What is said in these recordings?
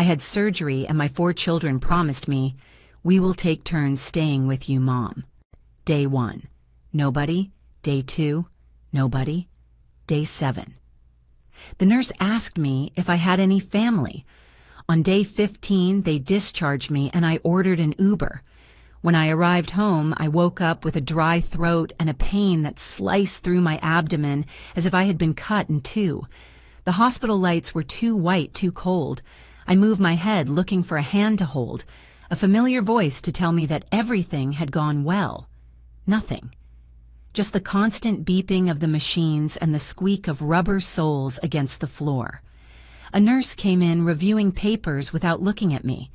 I had surgery and my 4 children promised me, "We will take turns staying with you, Mom." Day 1. Nobody. Day 2. Nobody. Day 7. The nurse asked me if I had any family. On day 15, they discharged me and I ordered an Uber. When I arrived home, I woke up with a dry throat and a pain that sliced through my abdomen as if I had been cut in two. The hospital lights were too white, too cold. I moved my head looking for a hand to hold, a familiar voice to tell me that everything had gone well. Nothing. Just the constant beeping of the machines and the squeak of rubber soles against the floor. A nurse came in reviewing papers without looking at me.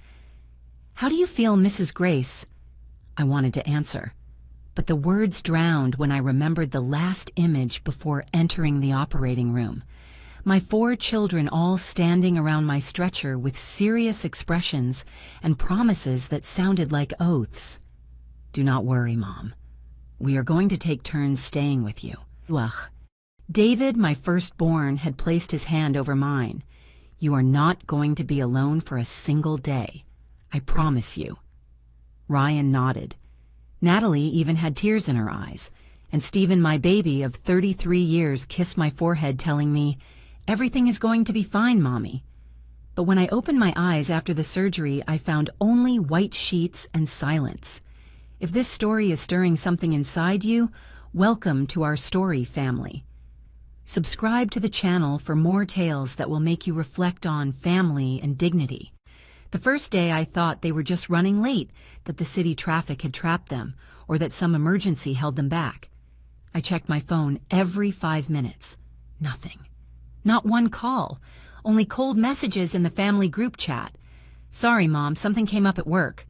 "How do you feel, Mrs. Grace?" I wanted to answer, but the words drowned when I remembered the last image before entering the operating room. My 4 children all standing around my stretcher with serious expressions and promises that sounded like oaths. "Do not worry, Mom. We are going to take turns staying with you." Ugh. David, my firstborn, had placed his hand over mine. "You are not going to be alone for a single day. I promise you." Ryan nodded. Natalie even had tears in her eyes. And Stephen, my baby of 33 years, kissed my forehead telling me, "Everything is going to be fine, Mommy." But when I opened my eyes after the surgery, I found only white sheets and silence. If this story is stirring something inside you, welcome to our story family. Subscribe to the channel for more tales that will make you reflect on family and dignity. The first day I thought they were just running late, that the city traffic had trapped them, or that some emergency held them back. I checked my phone every 5 minutes. Nothing. Not one call. Only cold messages in the family group chat. "Sorry, Mom, something came up at work."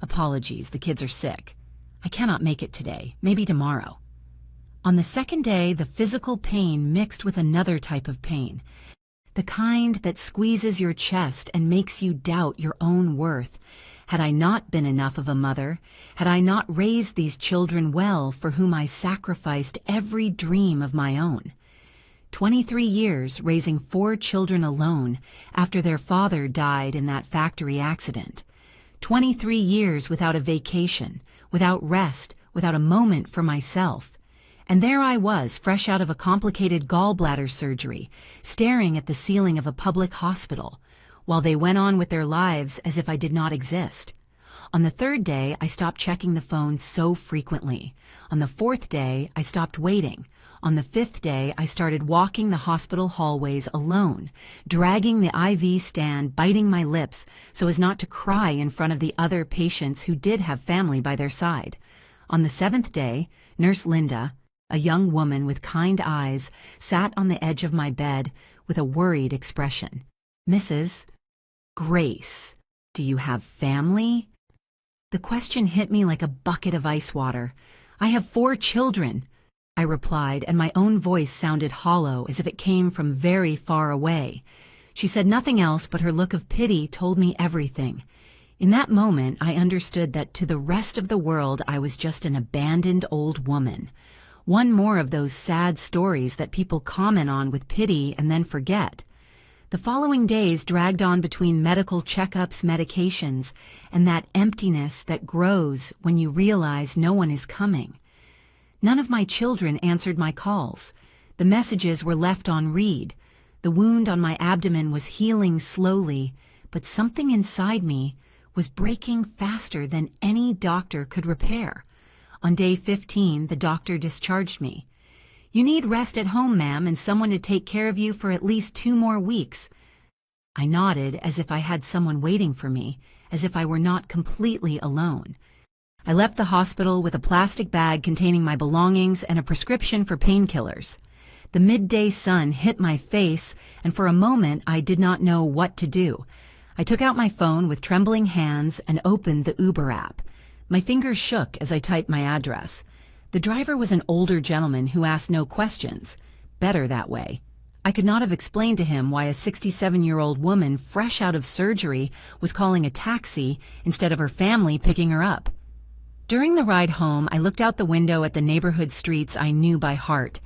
"Apologies, the kids are sick. I cannot make it today. Maybe tomorrow." On the second day, the physical pain mixed with another type of pain. The kind that squeezes your chest and makes you doubt your own worth. Had I not been enough of a mother? Had I not raised these children well for whom I sacrificed every dream of my own? 23 years raising 4 children alone after their father died in that factory accident. 23 years without a vacation, without rest, without a moment for myself. And there I was, fresh out of a complicated gallbladder surgery, staring at the ceiling of a public hospital, while they went on with their lives as if I did not exist. On the 3rd day, I stopped checking the phone so frequently. On the 4th day, I stopped waiting. On the 5th day, I started walking the hospital hallways alone, dragging the IV stand, biting my lips so as not to cry in front of the other patients who did have family by their side. On the 7th day, Nurse Linda, a young woman with kind eyes, sat on the edge of my bed with a worried expression. "Mrs. Grace, do you have family?" The question hit me like a bucket of ice water. "I have 4 children," I replied, and my own voice sounded hollow as if it came from very far away. She said nothing else, but her look of pity told me everything. In that moment, I understood that to the rest of the world I was just an abandoned old woman. One more of those sad stories that people comment on with pity and then forget. The following days dragged on between medical checkups, medications, and that emptiness that grows when you realize no one is coming. None of my children answered my calls. The messages were left on read. The wound on my abdomen was healing slowly, but something inside me was breaking faster than any doctor could repair. On day 15, the doctor discharged me. "You need rest at home, ma'am, and someone to take care of you for at least 2 more weeks." I nodded as if I had someone waiting for me, as if I were not completely alone. I left the hospital with a plastic bag containing my belongings and a prescription for painkillers. The midday sun hit my face, and for a moment I did not know what to do. I took out my phone with trembling hands and opened the Uber app. My fingers shook as I typed my address. The driver was an older gentleman who asked no questions. Better that way. I could not have explained to him why a 67-year-old woman fresh out of surgery was calling a taxi instead of her family picking her up. During the ride home, I looked out the window at the neighborhood streets I knew by heart.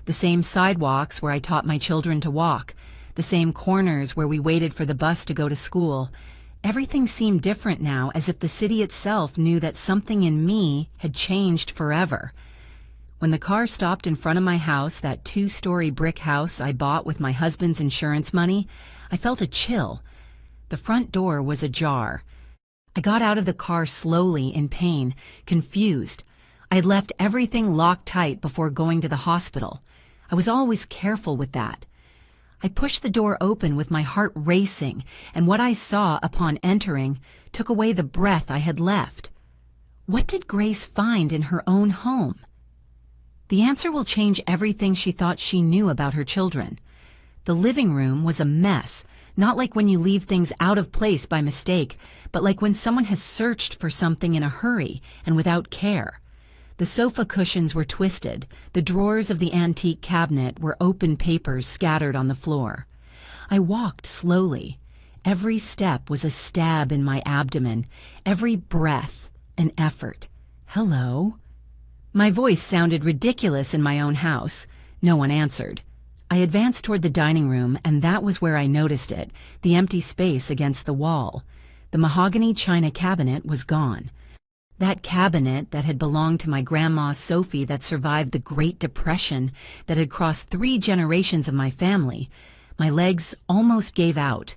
The same sidewalks where I taught my children to walk. the same corners where we waited for the bus to go to school. Everything seemed different now, as if the city itself knew that something in me had changed forever. When the car stopped in front of my house, that 2-story brick house I bought with my husband's insurance money, I felt a chill. The front door was ajar. I got out of the car slowly, in pain, confused. I had left everything locked tight before going to the hospital. I was always careful with that. I pushed the door open with my heart racing, and what I saw upon entering took away the breath I had left. What did Grace find in her own home? The answer will change everything she thought she knew about her children. The living room was a mess, not like when you leave things out of place by mistake, but like when someone has searched for something in a hurry and without care. The sofa cushions were twisted. The drawers of the antique cabinet were open papers scattered on the floor. I walked slowly. Every step was a stab in my abdomen, every breath an effort. Hello? My voice sounded ridiculous in my own house. No one answered. I advanced toward the dining room, and that was where I noticed it, the empty space against the wall. The mahogany china cabinet was gone. That cabinet that had belonged to my grandma Sophie, that survived the Great Depression, that had crossed 3 generations of my family. My legs almost gave out.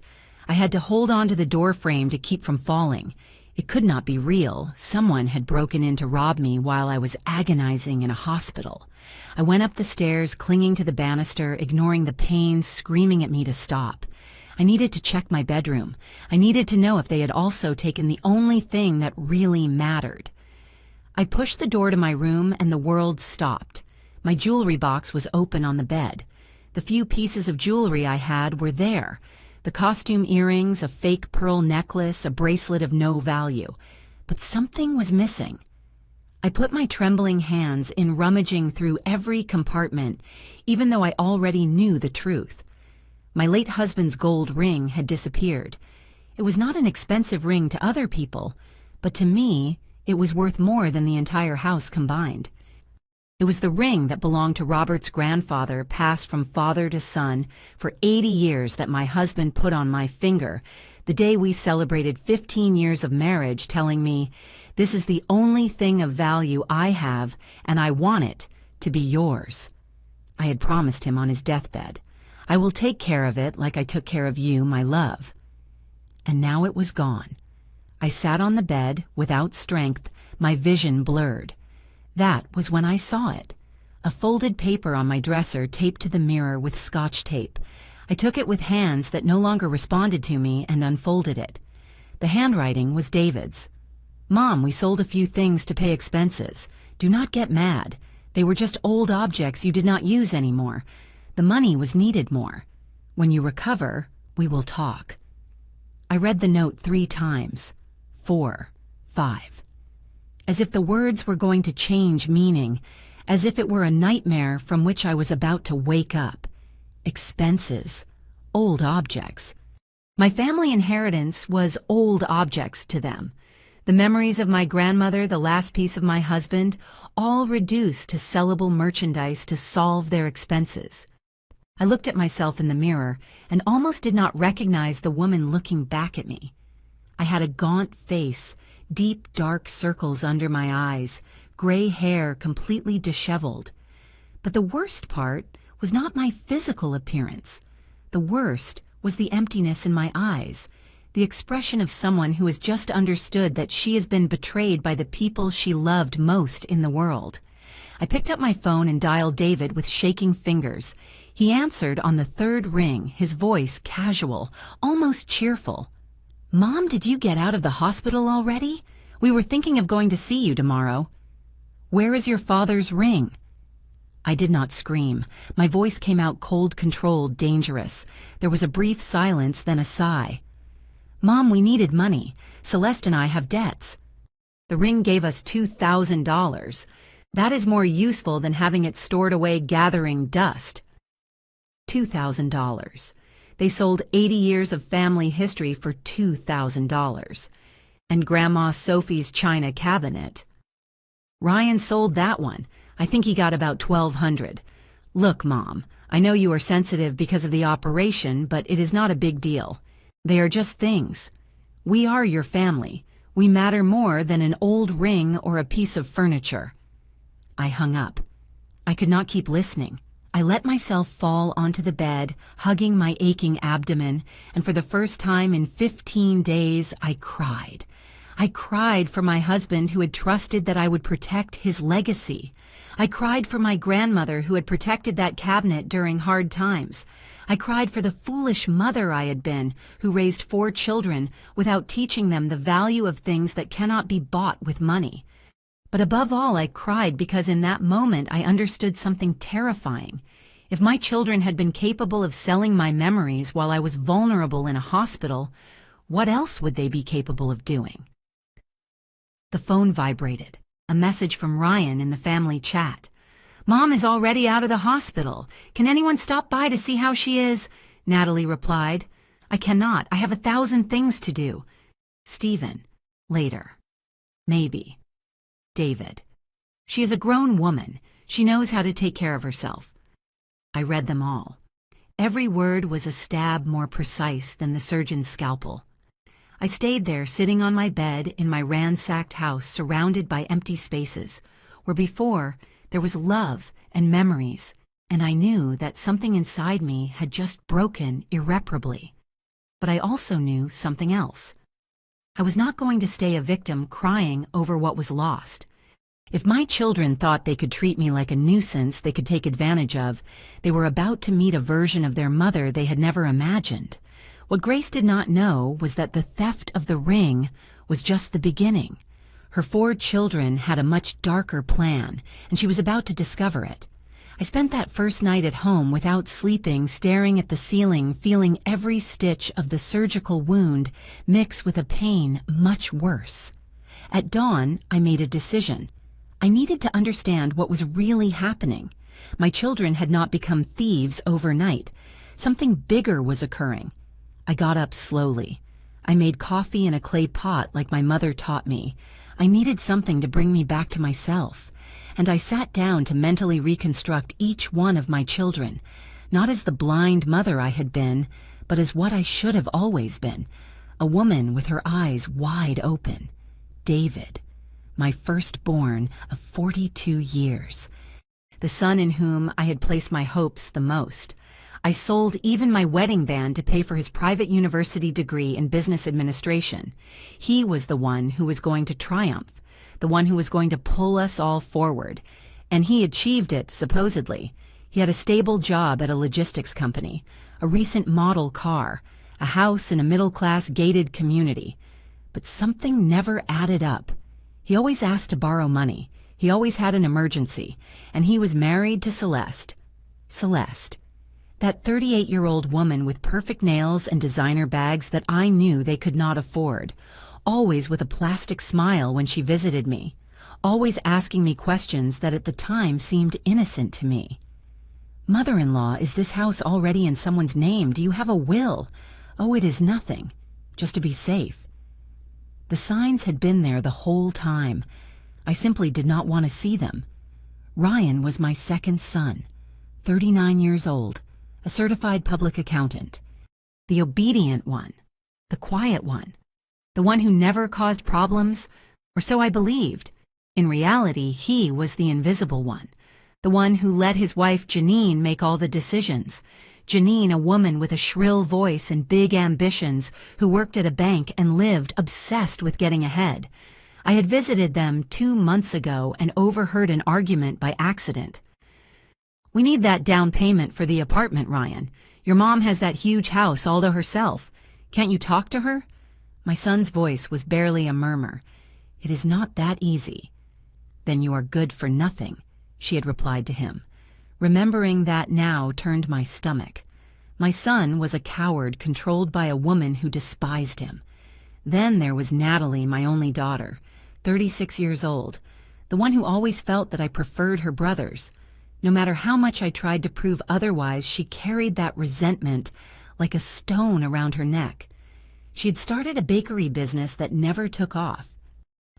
I had to hold on to the door frame to keep from falling. It could not be real. Someone had broken in to rob me while I was agonizing in a hospital. I went up the stairs, clinging to the banister, ignoring the pain screaming at me to stop. I needed to check my bedroom. I needed to know if they had also taken the only thing that really mattered. I pushed the door to my room, and the world stopped. My jewelry box was open on the bed. The few pieces of jewelry I had were there. The costume earrings, a fake pearl necklace, a bracelet of no value. But something was missing. I put my trembling hands in, rummaging through every compartment, even though I already knew the truth. My late husband's gold ring had disappeared. It was not an expensive ring to other people, but to me, it was worth more than the entire house combined. It was the ring that belonged to Robert's grandfather, passed from father to son for 80 years, that my husband put on my finger the day we celebrated 15 years of marriage, telling me, "This is the only thing of value I have, and I want it to be yours." I had promised him on his deathbed, "I will take care of it like I took care of you, my love." And now it was gone. I sat on the bed, without strength, my vision blurred. That was when I saw it. A folded paper on my dresser, taped to the mirror with Scotch tape. I took it with hands that no longer responded to me and unfolded it. The handwriting was David's. "Mom, we sold a few things to pay expenses. Do not get mad. They were just old objects you did not use anymore. The money was needed more. When you recover, we will talk." I read the note 3 times. 4, 5. As if the words were going to change meaning, as if it were a nightmare from which I was about to wake up. Expenses. Old objects. My family inheritance was old objects to them. The memories of my grandmother, the last piece of my husband, all reduced to sellable merchandise to solve their expenses. I looked at myself in the mirror and almost did not recognize the woman looking back at me. I had a gaunt face, deep dark circles under my eyes, gray hair completely disheveled. But the worst part was not my physical appearance. The worst was the emptiness in my eyes, the expression of someone who has just understood that she has been betrayed by the people she loved most in the world. I picked up my phone and dialed David with shaking fingers. He answered on the 3rd ring, his voice casual, almost cheerful. "Mom, did you get out of the hospital already? We were thinking of going to see you tomorrow." "Where is your father's ring?" I did not scream. My voice came out cold, controlled, dangerous. There was a brief silence, then a sigh. "Mom, we needed money. Celeste and I have debts. The ring gave us $2,000. That is more useful than having it stored away gathering dust." $2,000. They sold 80 years of family history for $2,000. And Grandma Sophie's china cabinet. Ryan sold that one. I think he got about $1,200. "Look, Mom, I know you are sensitive because of the operation, but it is not a big deal. They are just things. We are your family. We matter more than an old ring or a piece of furniture." I hung up. I could not keep listening. I let myself fall onto the bed, hugging my aching abdomen, and for the first time in 15 days, I cried. I cried for my husband who had trusted that I would protect his legacy. I cried for my grandmother who had protected that cabinet during hard times. I cried for the foolish mother I had been, who raised 4 children without teaching them the value of things that cannot be bought with money. But above all, I cried because in that moment I understood something terrifying. If my children had been capable of selling my memories while I was vulnerable in a hospital, what else would they be capable of doing? The phone vibrated. A message from Ryan in the family chat. "Mom is already out of the hospital. Can anyone stop by to see how she is?" Natalie replied. "I cannot. I have 1,000 things to do." Stephen. Later. Maybe. David. "She is a grown woman. She knows how to take care of herself." I read them all. Every word was a stab more precise than the surgeon's scalpel. I stayed there sitting on my bed in my ransacked house surrounded by empty spaces, where before there was love and memories, and I knew that something inside me had just broken irreparably. But I also knew something else. I was not going to stay a victim crying over what was lost. If my children thought they could treat me like a nuisance they could take advantage of, they were about to meet a version of their mother they had never imagined. What Grace did not know was that the theft of the ring was just the beginning. Her 4 children had a much darker plan, and she was about to discover it. I spent that first night at home without sleeping, staring at the ceiling, feeling every stitch of the surgical wound mix with a pain much worse. At dawn, I made a decision. I needed to understand what was really happening. My children had not become thieves overnight. Something bigger was occurring. I got up slowly. I made coffee in a clay pot like my mother taught me. I needed something to bring me back to myself. And I sat down to mentally reconstruct each one of my children, not as the blind mother I had been, but as what I should have always been, a woman with her eyes wide open. David, my firstborn of 42 years, the son in whom I had placed my hopes the most. I sold even my wedding band to pay for his private university degree in business administration. He was the one who was going to triumph, the one who was going to pull us all forward. And he achieved it, supposedly. He had a stable job at a logistics company, a recent model car, a house in a middle-class gated community. But something never added up. He always asked to borrow money. He always had an emergency. And he was married to Celeste. Celeste. That 38-year-old woman with perfect nails and designer bags that I knew they could not afford, always with a plastic smile when she visited me, always asking me questions that at the time seemed innocent to me. "Mother-in-law, is this house already in someone's name? Do you have a will?" "Oh, it is nothing. Just to be safe." The signs had been there the whole time. I simply did not want to see them. Ryan was my second son, 39 years old. A certified public accountant. The obedient one. The quiet one. The one who never caused problems, or so I believed. In reality, he was the invisible one. The one who let his wife Janine make all the decisions. Janine, a woman with a shrill voice and big ambitions, who worked at a bank and lived obsessed with getting ahead. I had visited them 2 months ago and overheard an argument by accident. "We need that down payment for the apartment, Ryan. Your mom has that huge house all to herself. Can't you talk to her?" My son's voice was barely a murmur. "It is not that easy." "Then you are good for nothing," she had replied to him. Remembering that now turned my stomach. My son was a coward controlled by a woman who despised him. Then there was Natalie, my only daughter, 36 years old, the one who always felt that I preferred her brothers. No matter how much I tried to prove otherwise, she carried that resentment like a stone around her neck. She had started a bakery business that never took off.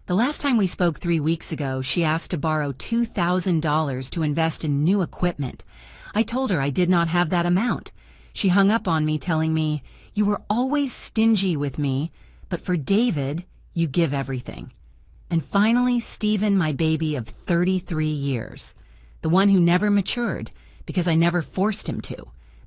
The last time we spoke 3 weeks ago, she asked to borrow $2,000 to invest in new equipment. I told her I did not have that amount. She hung up on me, telling me, "You were always stingy with me, but for David, you give everything." And finally, Stephen, my baby of 33 years, the one who never matured because I never forced him to,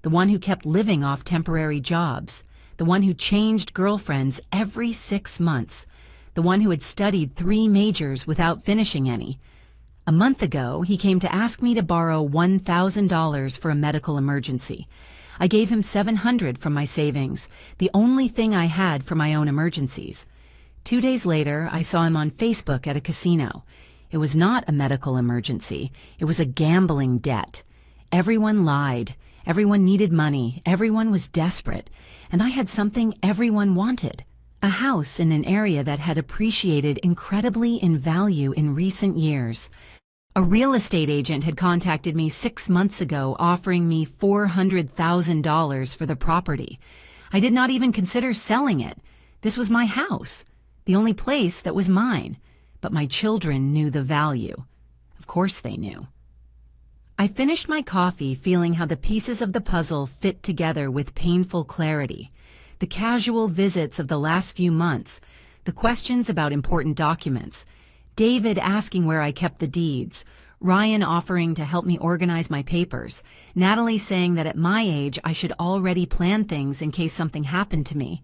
the one who kept living off temporary jobs, the one who changed girlfriends every 6 months, the one who had studied 3 majors without finishing any. A month ago, he came to ask me to borrow $1,000 for a medical emergency. I gave him $700 from my savings, the only thing I had for my own emergencies. 2 days later, I saw him on Facebook at a casino. It was not a medical emergency. It was a gambling debt. Everyone lied. Everyone needed money. Everyone was desperate. And I had something everyone wanted. A house in an area that had appreciated incredibly in value in recent years. A real estate agent had contacted me 6 months ago offering me $400,000 for the property. I did not even consider selling it. This was my house, the only place that was mine. But my children knew the value. Of course they knew. I finished my coffee feeling how the pieces of the puzzle fit together with painful clarity. The casual visits of the last few months, the questions about important documents, David asking where I kept the deeds, Ryan offering to help me organize my papers, Natalie saying that at my age I should already plan things in case something happened to me,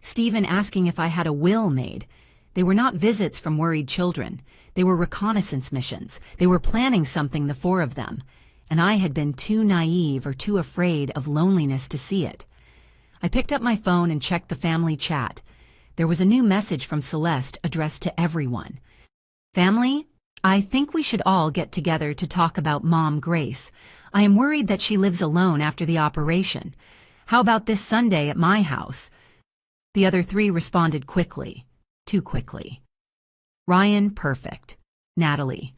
Stephen asking if I had a will made. They were not visits from worried children. They were reconnaissance missions. They were planning something, the 4 of them. And I had been too naive or too afraid of loneliness to see it. I picked up my phone and checked the family chat. There was a new message from Celeste addressed to everyone. "Family, I think we should all get together to talk about Mom Grace. I am worried that she lives alone after the operation. How about this Sunday at my house?" The other 3 responded quickly. Too quickly. Ryan, perfect. Natalie,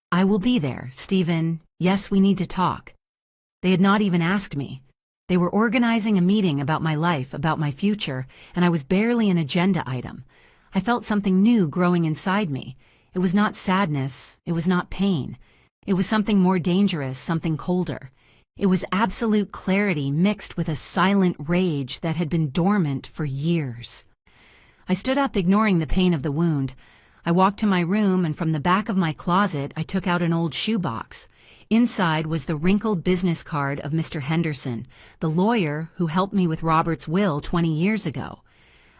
"I will be there." Stephen, "Yes, we need to talk." They had not even asked me. They were organizing a meeting about my life, about my future, and I was barely an agenda item. I felt something new growing inside me. It was not sadness. It was not pain. It was something more dangerous, something colder. It was absolute clarity mixed with a silent rage that had been dormant for years. I stood up, ignoring the pain of the wound. I walked to my room, and from the back of my closet, I took out an old shoebox. Inside was the wrinkled business card of Mr. Henderson, the lawyer who helped me with Robert's will 20 years ago.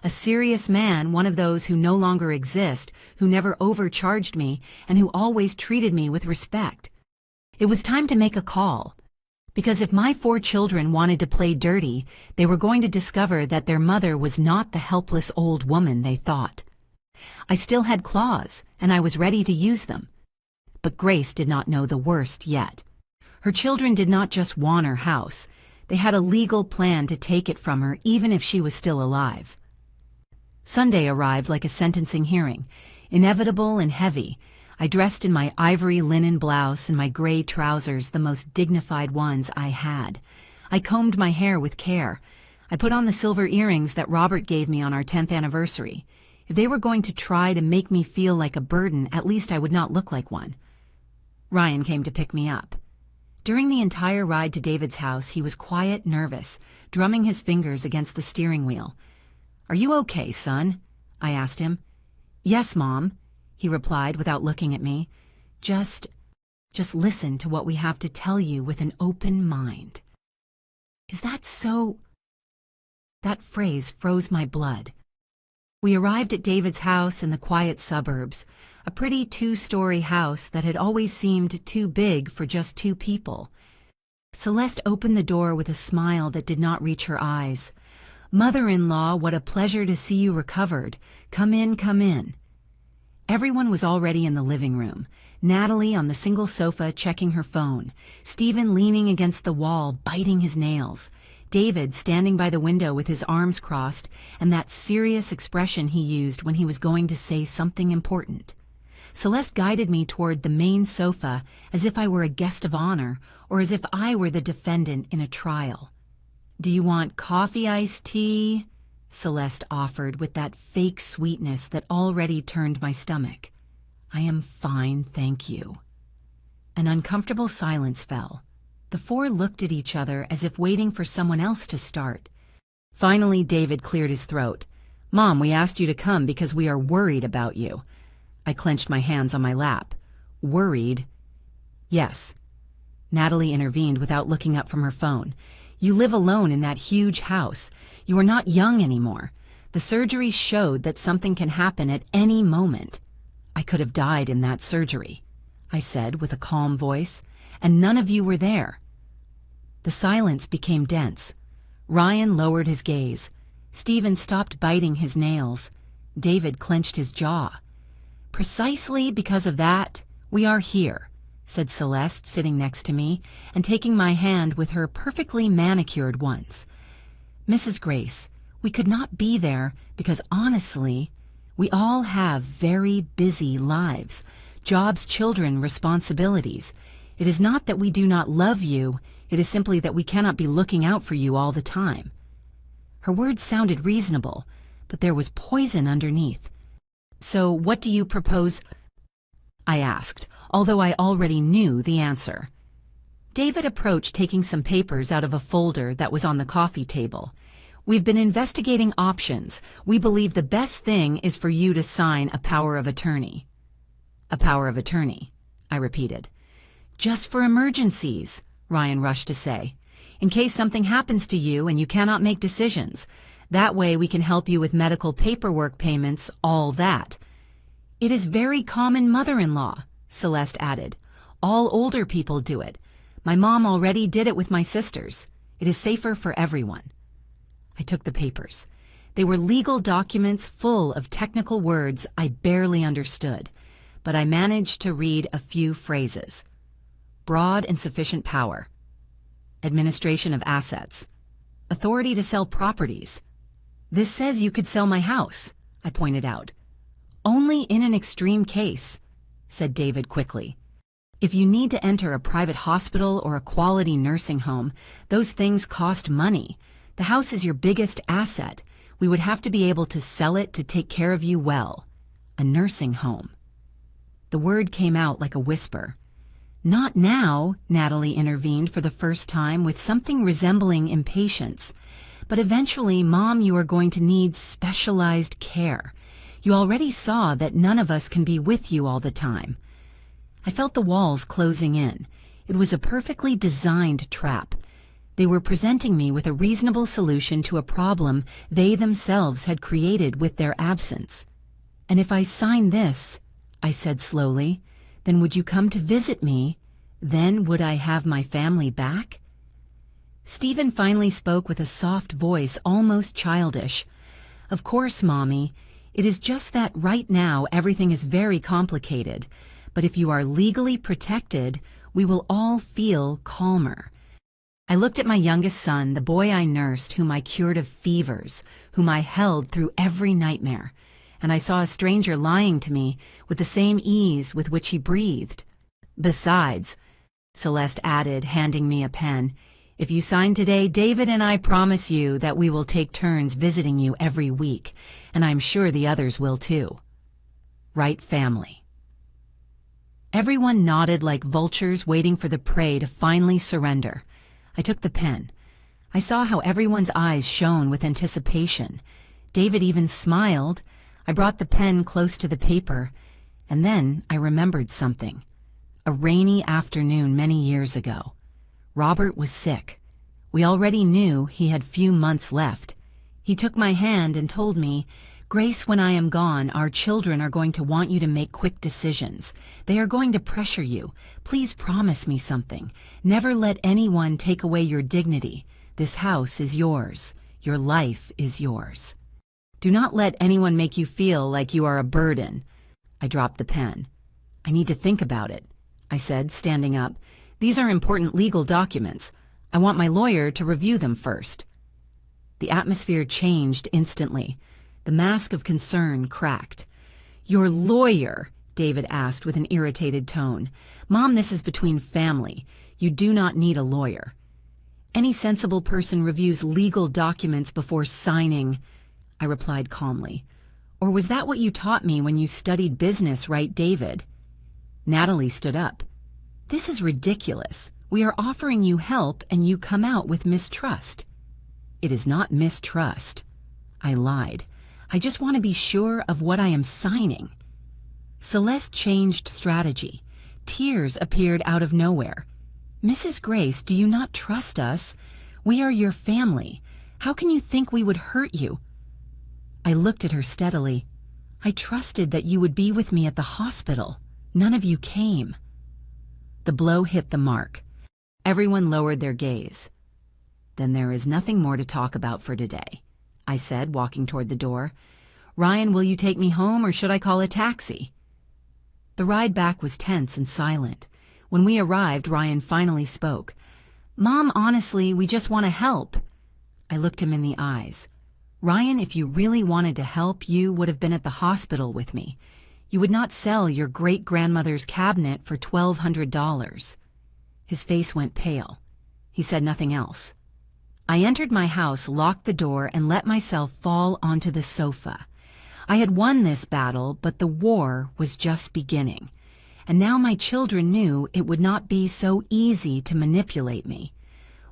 A serious man, one of those who no longer exist, who never overcharged me, and who always treated me with respect. It was time to make a call. Because if my 4 children wanted to play dirty, they were going to discover that their mother was not the helpless old woman they thought. I still had claws, and I was ready to use them. But Grace did not know the worst yet. Her children did not just want her house. They had a legal plan to take it from her, even if she was still alive. Sunday arrived like a sentencing hearing, inevitable and heavy. I dressed in my ivory linen blouse and my gray trousers, the most dignified ones I had. I combed my hair with care. I put on the silver earrings that Robert gave me on our 10th anniversary. If they were going to try to make me feel like a burden, at least I would not look like one. Ryan came to pick me up. During the entire ride to David's house, he was quiet, nervous, drumming his fingers against the steering wheel. "Are you okay, son?" I asked him. "Yes, Mom," he replied without looking at me. Just listen to what we have to tell you with an open mind." Is that so? That phrase froze my blood. We arrived at David's house in the quiet suburbs, a pretty 2-story house that had always seemed too big for just 2 people. Celeste opened the door with a smile that did not reach her eyes. "Mother-in-law, what a pleasure to see you recovered. Come in, come in." Everyone was already in the living room. Natalie on the single sofa checking her phone. Stephen leaning against the wall, biting his nails. David standing by the window with his arms crossed and that serious expression he used when he was going to say something important. Celeste guided me toward the main sofa as if I were a guest of honor or as if I were the defendant in a trial. "Do you want coffee, iced tea?" Celeste offered with that fake sweetness that already turned my stomach. "I am fine, thank you." An uncomfortable silence fell. The four looked at each other as if waiting for someone else to start. Finally, David cleared his throat. "Mom, we asked you to come because we are worried about you." I clenched my hands on my lap. "Worried?" "Yes." Natalie intervened without looking up from her phone. "You live alone in that huge house. You are not young anymore. The surgery showed that something can happen at any moment. I could have died in that surgery," I said with a calm voice, "and none of you were there." The silence became dense. Ryan lowered his gaze. Stephen stopped biting his nails. David clenched his jaw. "Precisely because of that, we are here," said Celeste, sitting next to me and taking my hand with her perfectly manicured ones. "Mrs. Grace, we could not be there because honestly, we all have very busy lives, jobs, children, responsibilities. It is not that we do not love you, it is simply that we cannot be looking out for you all the time." Her words sounded reasonable, but there was poison underneath. "So what do you propose?" I asked, although I already knew the answer. David approached, taking some papers out of a folder that was on the coffee table. "We've been investigating options. We believe the best thing is for you to sign a power of attorney." "A power of attorney," I repeated. "Just for emergencies," Ryan rushed to say. "In case something happens to you and you cannot make decisions. That way we can help you with medical paperwork, payments, all that." "It is very common mother-in-law," Celeste added. "All older people do it. My mom already did it with my sisters. It is safer for everyone." I took the papers. They were legal documents full of technical words I barely understood, but I managed to read a few phrases. Broad and sufficient power. Administration of assets. Authority to sell properties. "This says you could sell my house," I pointed out. "Only in an extreme case," said David quickly. "If you need to enter a private hospital or a quality nursing home, those things cost money. The house is your biggest asset. We would have to be able to sell it to take care of you well. A nursing home." The word came out like a whisper. "Not now," Natalie intervened for the first time with something resembling impatience. "But eventually, Mom, you are going to need specialized care. You already saw that none of us can be with you all the time." I felt the walls closing in. It was a perfectly designed trap. They were presenting me with a reasonable solution to a problem they themselves had created with their absence. "And if I sign this," I said slowly, "then would you come to visit me? Then would I have my family back?" Stephen finally spoke with a soft voice, almost childish. "Of course, Mommy. It is just that right now everything is very complicated. But if you are legally protected, we will all feel calmer." I looked at my youngest son, the boy I nursed, whom I cured of fevers, whom I held through every nightmare, and I saw a stranger lying to me with the same ease with which he breathed. "Besides," Celeste added, handing me a pen, "if you sign today, David and I promise you that we will take turns visiting you every week, and I'm sure the others will too. Right, family?" Everyone nodded like vultures waiting for the prey to finally surrender. I took the pen. I saw how everyone's eyes shone with anticipation. David even smiled. I brought the pen close to the paper, and then I remembered something. A rainy afternoon many years ago. Robert was sick. We already knew he had few months left. He took my hand and told me, "Grace, when I am gone, our children are going to want you to make quick decisions. They are going to pressure you. Please promise me something. Never let anyone take away your dignity. This house is yours. Your life is yours. Do not let anyone make you feel like you are a burden." I dropped the pen. "I need to think about it," I said, standing up. "These are important legal documents. I want my lawyer to review them first." The atmosphere changed instantly. The mask of concern cracked. "Your lawyer?" David asked with an irritated tone. "Mom, this is between family. You do not need a lawyer." "Any sensible person reviews legal documents before signing," I replied calmly. "Or was that what you taught me when you studied business, right, David?" Natalie stood up. "This is ridiculous. We are offering you help and you come out with mistrust. It is not mistrust. I lied. I just want to be sure of what I am signing. Celeste changed strategy. Tears appeared out of nowhere. Mrs. Grace, do you not trust us? We are your family. How can you think we would hurt you? I looked at her steadily. I trusted that you would be with me at the hospital. None of you came. The blow hit the mark. Everyone lowered their gaze. Then there is nothing more to talk about for today, I said, walking toward the door. Ryan, will you take me home or should I call a taxi? The ride back was tense and silent. When we arrived, Ryan finally spoke. Mom, honestly, we just want to help. I looked him in the eyes. Ryan, if you really wanted to help, you would have been at the hospital with me. You would not sell your great-grandmother's cabinet for $1,200. His face went pale. He said nothing else. I entered my house, locked the door, and let myself fall onto the sofa. I had won this battle, but the war was just beginning. And now my children knew it would not be so easy to manipulate me.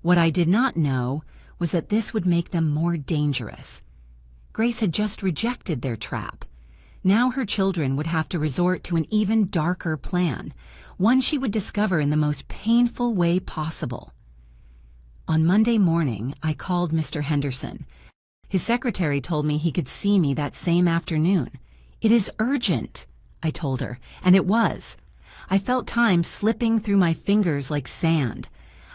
What I did not know was that this would make them more dangerous. Grace had just rejected their trap. Now her children would have to resort to an even darker plan, one she would discover in the most painful way possible. On Monday morning, I called Mr. Henderson. His secretary told me he could see me that same afternoon. It is urgent, I told her, and it was. I felt time slipping through my fingers like sand.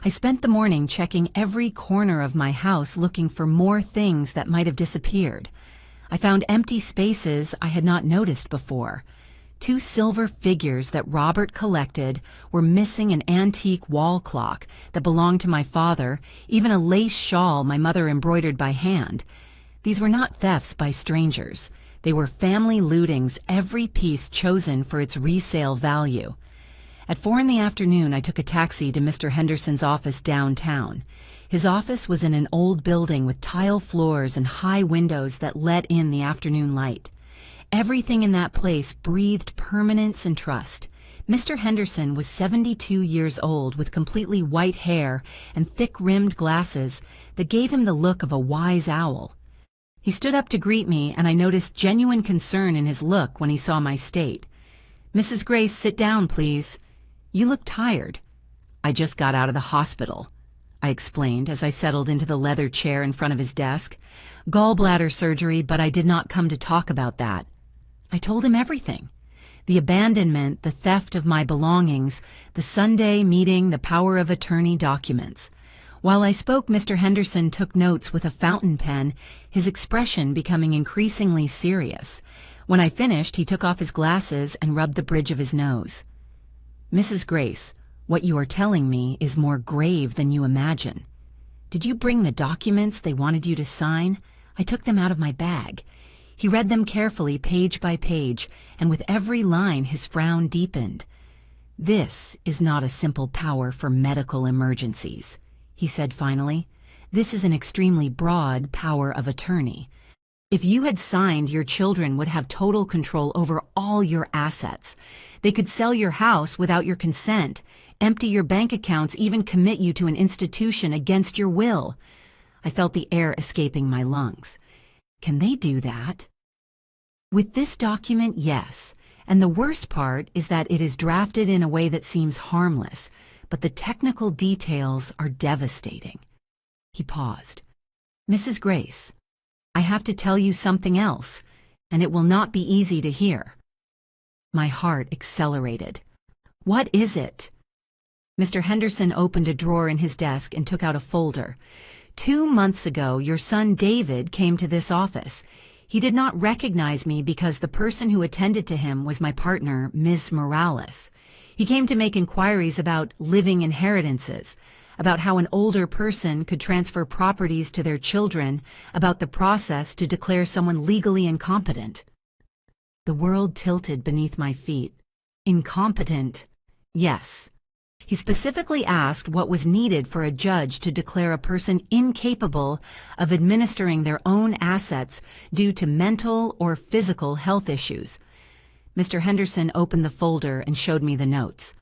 I spent the morning checking every corner of my house looking for more things that might have disappeared. I found empty spaces I had not noticed before. 2 silver figures that Robert collected were missing, an antique wall clock that belonged to my father, even a lace shawl my mother embroidered by hand. These were not thefts by strangers. They were family lootings, every piece chosen for its resale value. At 4 in the afternoon, I took a taxi to Mr. Henderson's office downtown. His office was in an old building with tile floors and high windows that let in the afternoon light. Everything in that place breathed permanence and trust. Mr. Henderson was 72 years old with completely white hair and thick-rimmed glasses that gave him the look of a wise owl. He stood up to greet me, and I noticed genuine concern in his look when he saw my state. Mrs. Grace, sit down, please. You look tired. I just got out of the hospital, I explained as I settled into the leather chair in front of his desk. Gallbladder surgery, but I did not come to talk about that. I told him everything. The abandonment, the theft of my belongings, the Sunday meeting, the power of attorney documents. While I spoke, Mr. Henderson took notes with a fountain pen, his expression becoming increasingly serious. When I finished, he took off his glasses and rubbed the bridge of his nose. Mrs. Grace, what you are telling me is more grave than you imagine. Did you bring the documents they wanted you to sign? I took them out of my bag. He read them carefully, page by page, and with every line his frown deepened. This is not a simple power for medical emergencies, he said finally. This is an extremely broad power of attorney. If you had signed, your children would have total control over all your assets. They could sell your house without your consent, empty your bank accounts, even commit you to an institution against your will. I felt the air escaping my lungs. Can they do that? With this document, yes. And the worst part is that it is drafted in a way that seems harmless, but the technical details are devastating. He paused. Mrs. Grace, I have to tell you something else, and it will not be easy to hear. My heart accelerated. What is it? Mr. Henderson opened a drawer in his desk and took out a folder. 2 months ago, your son David came to this office. He did not recognize me because the person who attended to him was my partner, Ms. Morales. He came to make inquiries about living inheritances, about how an older person could transfer properties to their children, about the process to declare someone legally incompetent. The world tilted beneath my feet. Incompetent? Yes. He specifically asked what was needed for a judge to declare a person incapable of administering their own assets due to mental or physical health issues. Mr. Henderson opened the folder and showed me the notes.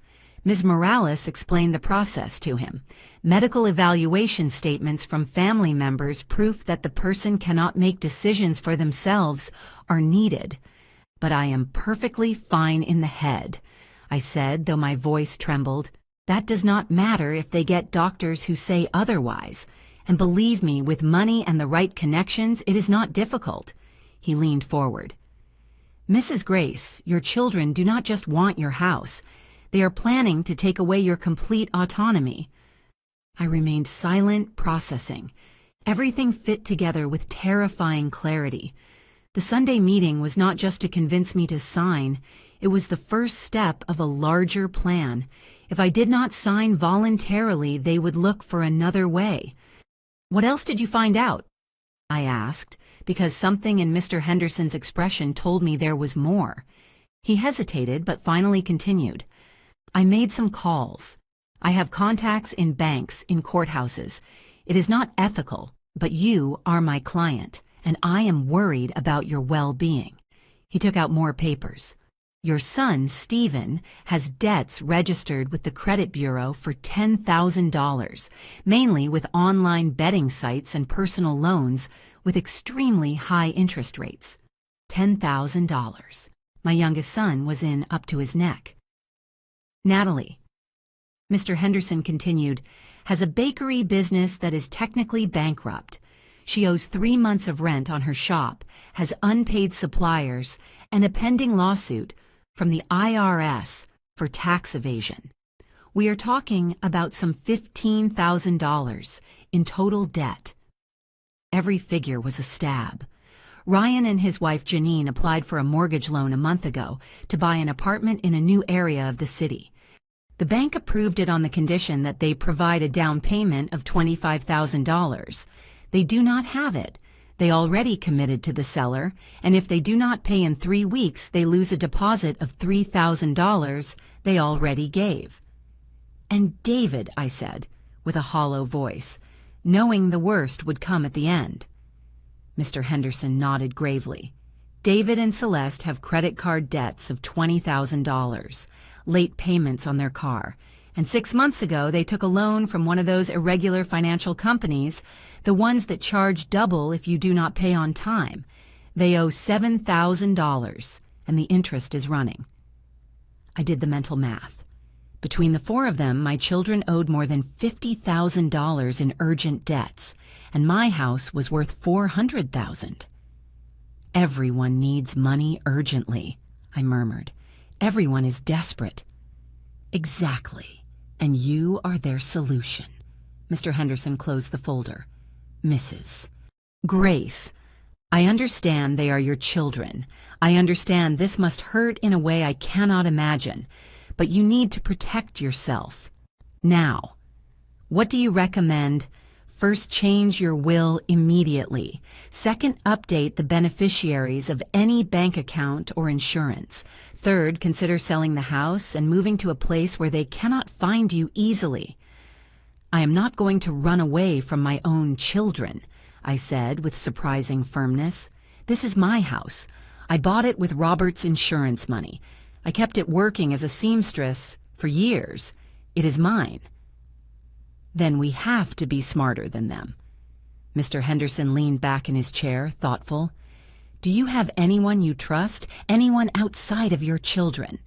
Ms. Morales explained the process to him. Medical evaluation statements from family members, proof that the person cannot make decisions for themselves, are needed. "But I am perfectly fine in the head," I said, though my voice trembled. "That does not matter if they get doctors who say otherwise. And believe me, with money and the right connections, it is not difficult." He leaned forward. "Mrs. Grace, your children do not just want your house. They are planning to take away your complete autonomy." I remained silent, processing. Everything fit together with terrifying clarity. The Sunday meeting was not just to convince me to sign. It was the first step of a larger plan. If I did not sign voluntarily, they would look for another way. "What else did you find out?" I asked, because something in Mr. Henderson's expression told me there was more. He hesitated, but finally continued. "I made some calls. I have contacts in banks, in courthouses. It is not ethical, but you are my client, and I am worried about your well-being." He took out more papers. "Your son, Stephen, has debts registered with the credit bureau for $10,000, mainly with online betting sites and personal loans with extremely high interest rates. $10,000. My youngest son was in up to his neck. Natalie," Mr. Henderson continued, "has a bakery business that is technically bankrupt. She owes 3 months of rent on her shop, has unpaid suppliers, and a pending lawsuit from the IRS for tax evasion. We are talking about some $15,000 in total debt." Every figure was a stab. Ryan and his wife Janine applied for a mortgage loan a month ago to buy an apartment in a new area of the city. The bank approved it on the condition that they provide a down payment of $25,000. They do not have it. They already committed to the seller, and if they do not pay in 3 weeks, they lose a deposit of $3,000 they already gave. "And David," I said, with a hollow voice, knowing the worst would come at the end. Mr. Henderson nodded gravely. "David and Celeste have credit card debts of $20,000, late payments on their car, and 6 months ago they took a loan from one of those irregular financial companies, the ones that charge double if you do not pay on time. They owe $7,000, and the interest is running." I did the mental math. Between the 4 of them, my children owed more than $50,000 in urgent debts, and my house was worth $400,000. "Everyone needs money urgently," I murmured. "Everyone is desperate." "Exactly, and you are their solution." Mr. Henderson closed the folder. "Mrs. Grace, I understand they are your children. I understand this must hurt in a way I cannot imagine, but you need to protect yourself. Now, what do you recommend? First, change your will immediately. Second, update the beneficiaries of any bank account or insurance. Third, consider selling the house and moving to a place where they cannot find you easily." "I am not going to run away from my own children," I said with surprising firmness. "This is my house. I bought it with Robert's insurance money. I kept it working as a seamstress for years. It is mine." "Then we have to be smarter than them." Mr. Henderson leaned back in his chair, thoughtful. "Do you have anyone you trust? Anyone outside of your children?"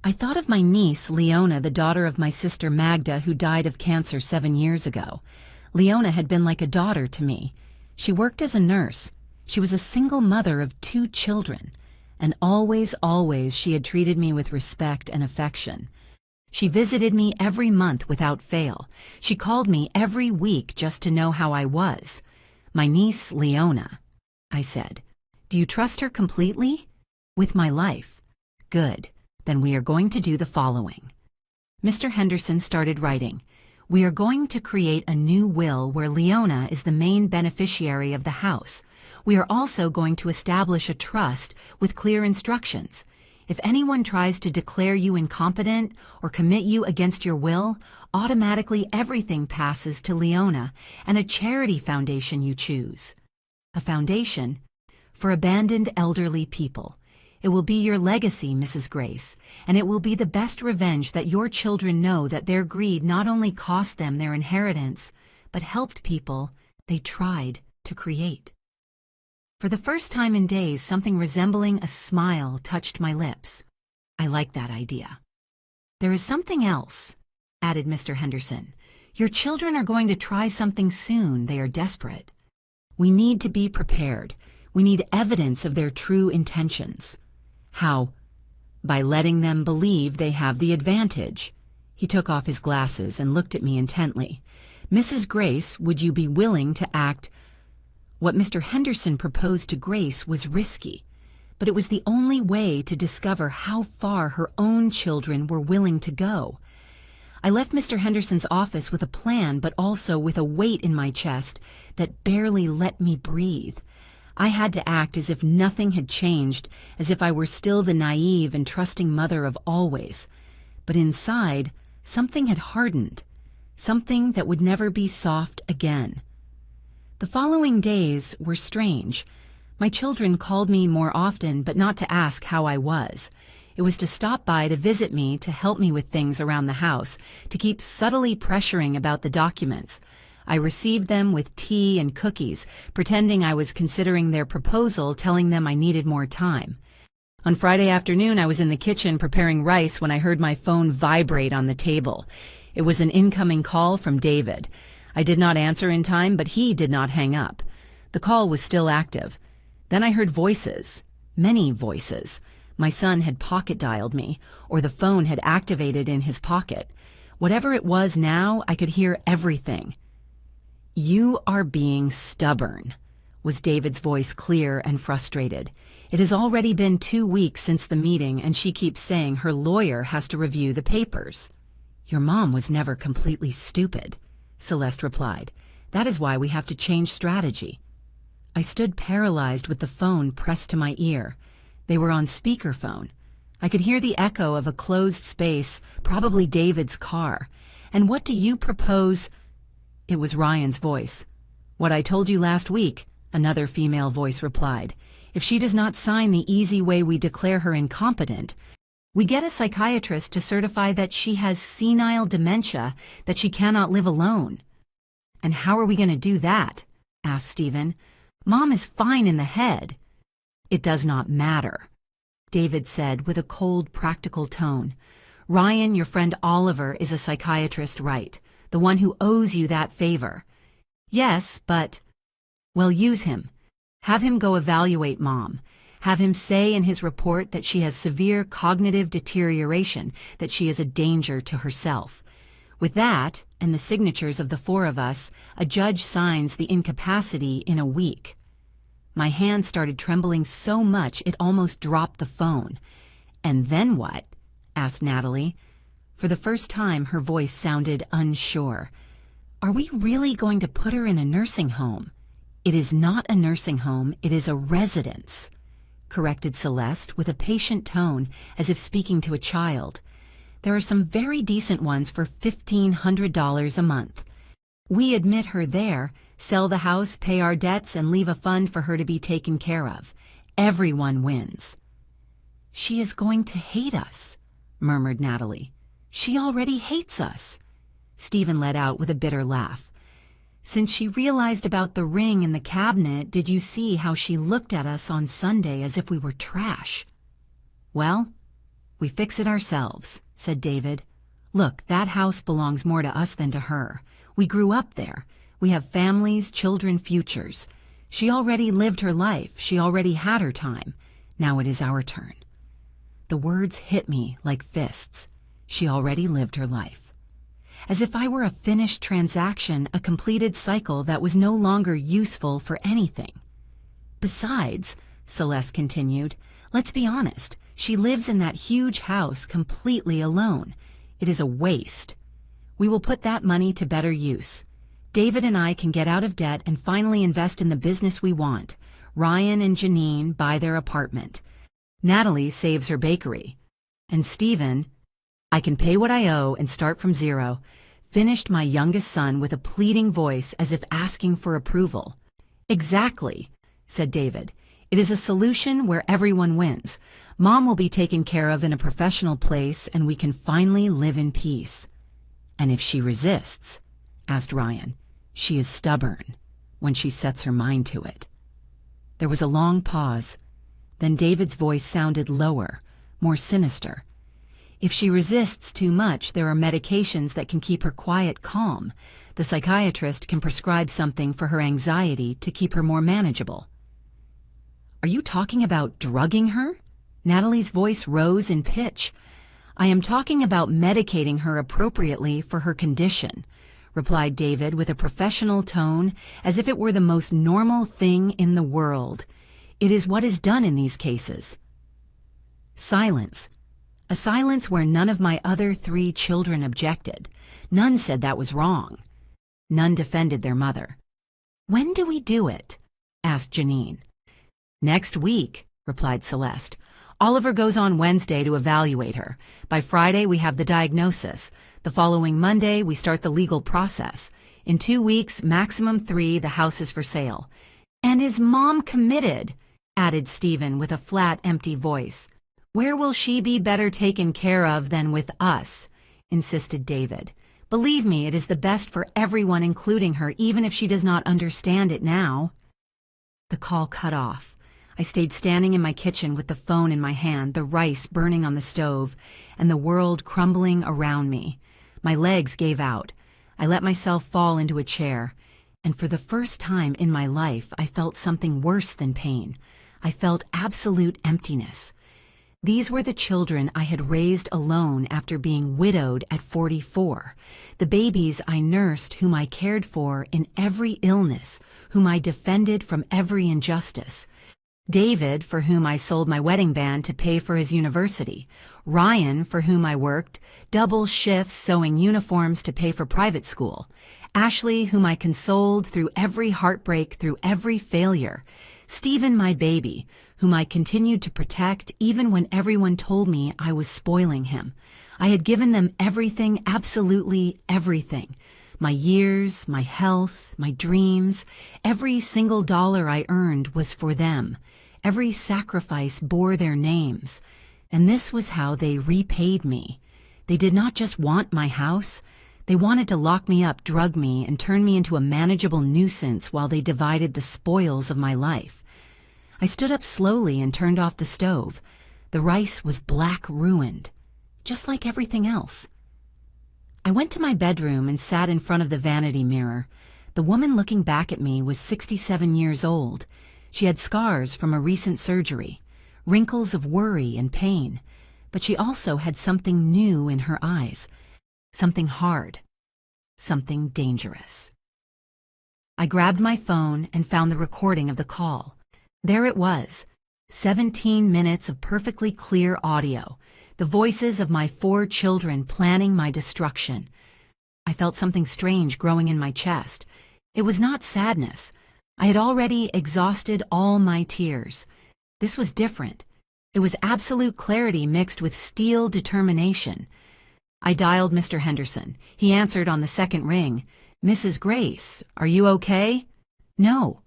I thought of my niece, Leona, the daughter of my sister Magda, who died of cancer 7 years ago. Leona had been like a daughter to me. She worked as a nurse. She was a single mother of 2 children. And always, always she had treated me with respect and affection. She visited me every month without fail. She called me every week just to know how I was. "My niece, Leona," I said. "Do you trust her completely?" "With my life." "Good. Then we are going to do the following." Mr. Henderson started writing. "We are going to create a new will where Leona is the main beneficiary of the house. We are also going to establish a trust with clear instructions. If anyone tries to declare you incompetent or commit you against your will, automatically everything passes to Leona and a charity foundation you choose. A foundation for abandoned elderly people. It will be your legacy, Mrs. Grace, and it will be the best revenge that your children know that their greed not only cost them their inheritance, but helped people they tried to create. For the first time in days, something resembling a smile touched my lips. I like that idea. There is something else, added Mr. Henderson. Your children are going to try something soon. They are desperate. We need to be prepared. We need evidence of their true intentions. How? By letting them believe they have the advantage. He took off his glasses and looked at me intently. Mrs. Grace, would you be willing to act? What Mr. Henderson proposed to Grace was risky, but it was the only way to discover how far her own children were willing to go. I left Mr. Henderson's office with a plan, but also with a weight in my chest that barely let me breathe. I had to act as if nothing had changed, as if I were still the naive and trusting mother of always. But inside, something had hardened, something that would never be soft again. The following days were strange. My children called me more often, but not to ask how I was. It was to stop by to visit me, to help me with things around the house, to keep subtly pressuring about the documents. I received them with tea and cookies, pretending I was considering their proposal, telling them I needed more time. On Friday afternoon, I was in the kitchen preparing rice when I heard my phone vibrate on the table. It was an incoming call from David. I did not answer in time, but he did not hang up. The call was still active. Then I heard voices, many voices. My son had pocket-dialed me, or the phone had activated in his pocket. Whatever it was now, I could hear everything. You are being stubborn, was David's voice, clear and frustrated. It has already been 2 weeks since the meeting, and she keeps saying her lawyer has to review the papers. Your mom was never completely stupid, Celeste replied. That is why we have to change strategy. I stood paralyzed with the phone pressed to my ear. They were on speakerphone. I could hear the echo of a closed space, probably David's car. And what do you propose? It was Ryan's voice. What I told you last week, another female voice replied. If she does not sign the easy way we declare her incompetent, we get a psychiatrist to certify that she has senile dementia, that she cannot live alone. And how are we going to do that? Asked Stephen. Mom is fine in the head. It does not matter, David said with a cold, practical tone. Ryan, your friend Oliver, is a psychiatrist, right? The one who owes you that favor. Yes, but... Well, use him. Have him go evaluate Mom. Have him say in his report that she has severe cognitive deterioration, that she is a danger to herself. With that, and the signatures of the 4 of us, a judge signs the incapacity in a week. My hand started trembling so much it almost dropped the phone. And then what? Asked Natalie. For the first time, her voice sounded unsure. Are we really going to put her in a nursing home? It is not a nursing home, it is a residence, corrected Celeste with a patient tone, as if speaking to a child. There are some very decent ones for $1,500 a month. We admit her there, sell the house, pay our debts, and leave a fund for her to be taken care of. Everyone wins. She is going to hate us, murmured Natalie. She already hates us. Stephen let out with a bitter laugh. Since she realized about the ring in the cabinet, did you see how she looked at us on Sunday as if we were trash? Well, we fix it ourselves, said David. Look, that house belongs more to us than to her. We grew up there. We have families, children, futures. She already lived her life. She already had her time. Now it is our turn. The words hit me like fists. She already lived her life. As if I were a finished transaction, a completed cycle that was no longer useful for anything. Besides, Celeste continued, let's be honest, she lives in that huge house completely alone. It is a waste. We will put that money to better use. David and I can get out of debt and finally invest in the business we want. Ryan and Janine buy their apartment. Natalie saves her bakery. And Stephen, I can pay what I owe and start from zero, finished my youngest son with a pleading voice as if asking for approval. Exactly, said David. It is a solution where everyone wins. Mom will be taken care of in a professional place and we can finally live in peace. And if she resists, asked Ryan, she is stubborn when she sets her mind to it. There was a long pause. Then David's voice sounded lower, more sinister. If she resists too much, there are medications that can keep her quiet calm. The psychiatrist can prescribe something for her anxiety to keep her more manageable. Are you talking about drugging her? Natalie's voice rose in pitch. I am talking about medicating her appropriately for her condition, replied David with a professional tone, as if it were the most normal thing in the world. It is what is done in these cases. Silence. A silence where none of my other 3 children objected. None said that was wrong. None defended their mother. When do we do it? Asked Janine. Next week, replied Celeste. Oliver goes on Wednesday to evaluate her. By Friday, we have the diagnosis. The following Monday, we start the legal process. In 2 weeks, maximum 3, the house is for sale. And is Mom committed? Added Stephen with a flat, empty voice. Where will she be better taken care of than with us? Insisted David. Believe me, it is the best for everyone, including her, even if she does not understand it now. The call cut off. I stayed standing in my kitchen with the phone in my hand, the rice burning on the stove, and the world crumbling around me. My legs gave out. I let myself fall into a chair, and for the first time in my life, I felt something worse than pain. I felt absolute emptiness. These were the children I had raised alone after being widowed at 44, the babies I nursed, whom I cared for in every illness, whom I defended from every injustice. David, for whom I sold my wedding band to pay for his university. Ryan, for whom I worked double shifts sewing uniforms to pay for private school. Ashley, whom I consoled through every heartbreak, through every failure. Stephen, my baby, whom I continued to protect even when everyone told me I was spoiling him. I had given them everything, absolutely everything. My years, my health, my dreams, every single dollar I earned was for them. Every sacrifice bore their names. And this was how they repaid me. They did not just want my house. They wanted to lock me up, drug me, and turn me into a manageable nuisance while they divided the spoils of my life. I stood up slowly and turned off the stove. The rice was black ruined, just like everything else. I went to my bedroom and sat in front of the vanity mirror. The woman looking back at me was 67 years old. She had scars from a recent surgery, wrinkles of worry and pain, but she also had something new in her eyes, something hard, something dangerous. I grabbed my phone and found the recording of the call. There it was, 17 minutes of perfectly clear audio, the voices of my 4 children planning my destruction. I felt something strange growing in my chest. It was not sadness. I had already exhausted all my tears. This was different. It was absolute clarity mixed with steel determination. I dialed Mr. Henderson. He answered on the second ring. "Mrs. Grace, are you okay?" "No,"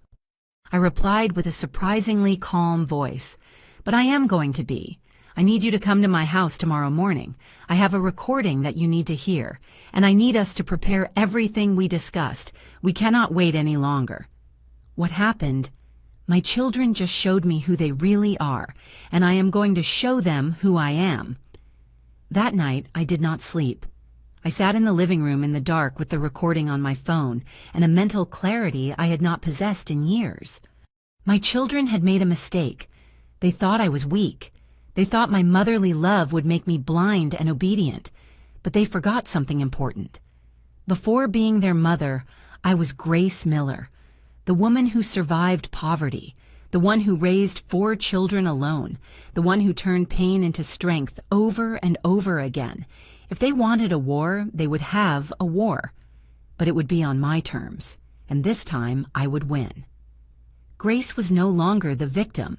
I replied with a surprisingly calm voice. "But I am going to be. I need you to come to my house tomorrow morning. I have a recording that you need to hear, and I need us to prepare everything we discussed. We cannot wait any longer." What happened? My children just showed me who they really are, and I am going to show them who I am. That night, I did not sleep. I sat in the living room in the dark with the recording on my phone and a mental clarity I had not possessed in years. My children had made a mistake. They thought I was weak. They thought my motherly love would make me blind and obedient, but they forgot something important. Before being their mother, I was Grace Miller, the woman who survived poverty, the one who raised 4 children alone, the one who turned pain into strength over and over again. If they wanted a war, they would have a war, but it would be on my terms, and this time I would win. Grace was no longer the victim.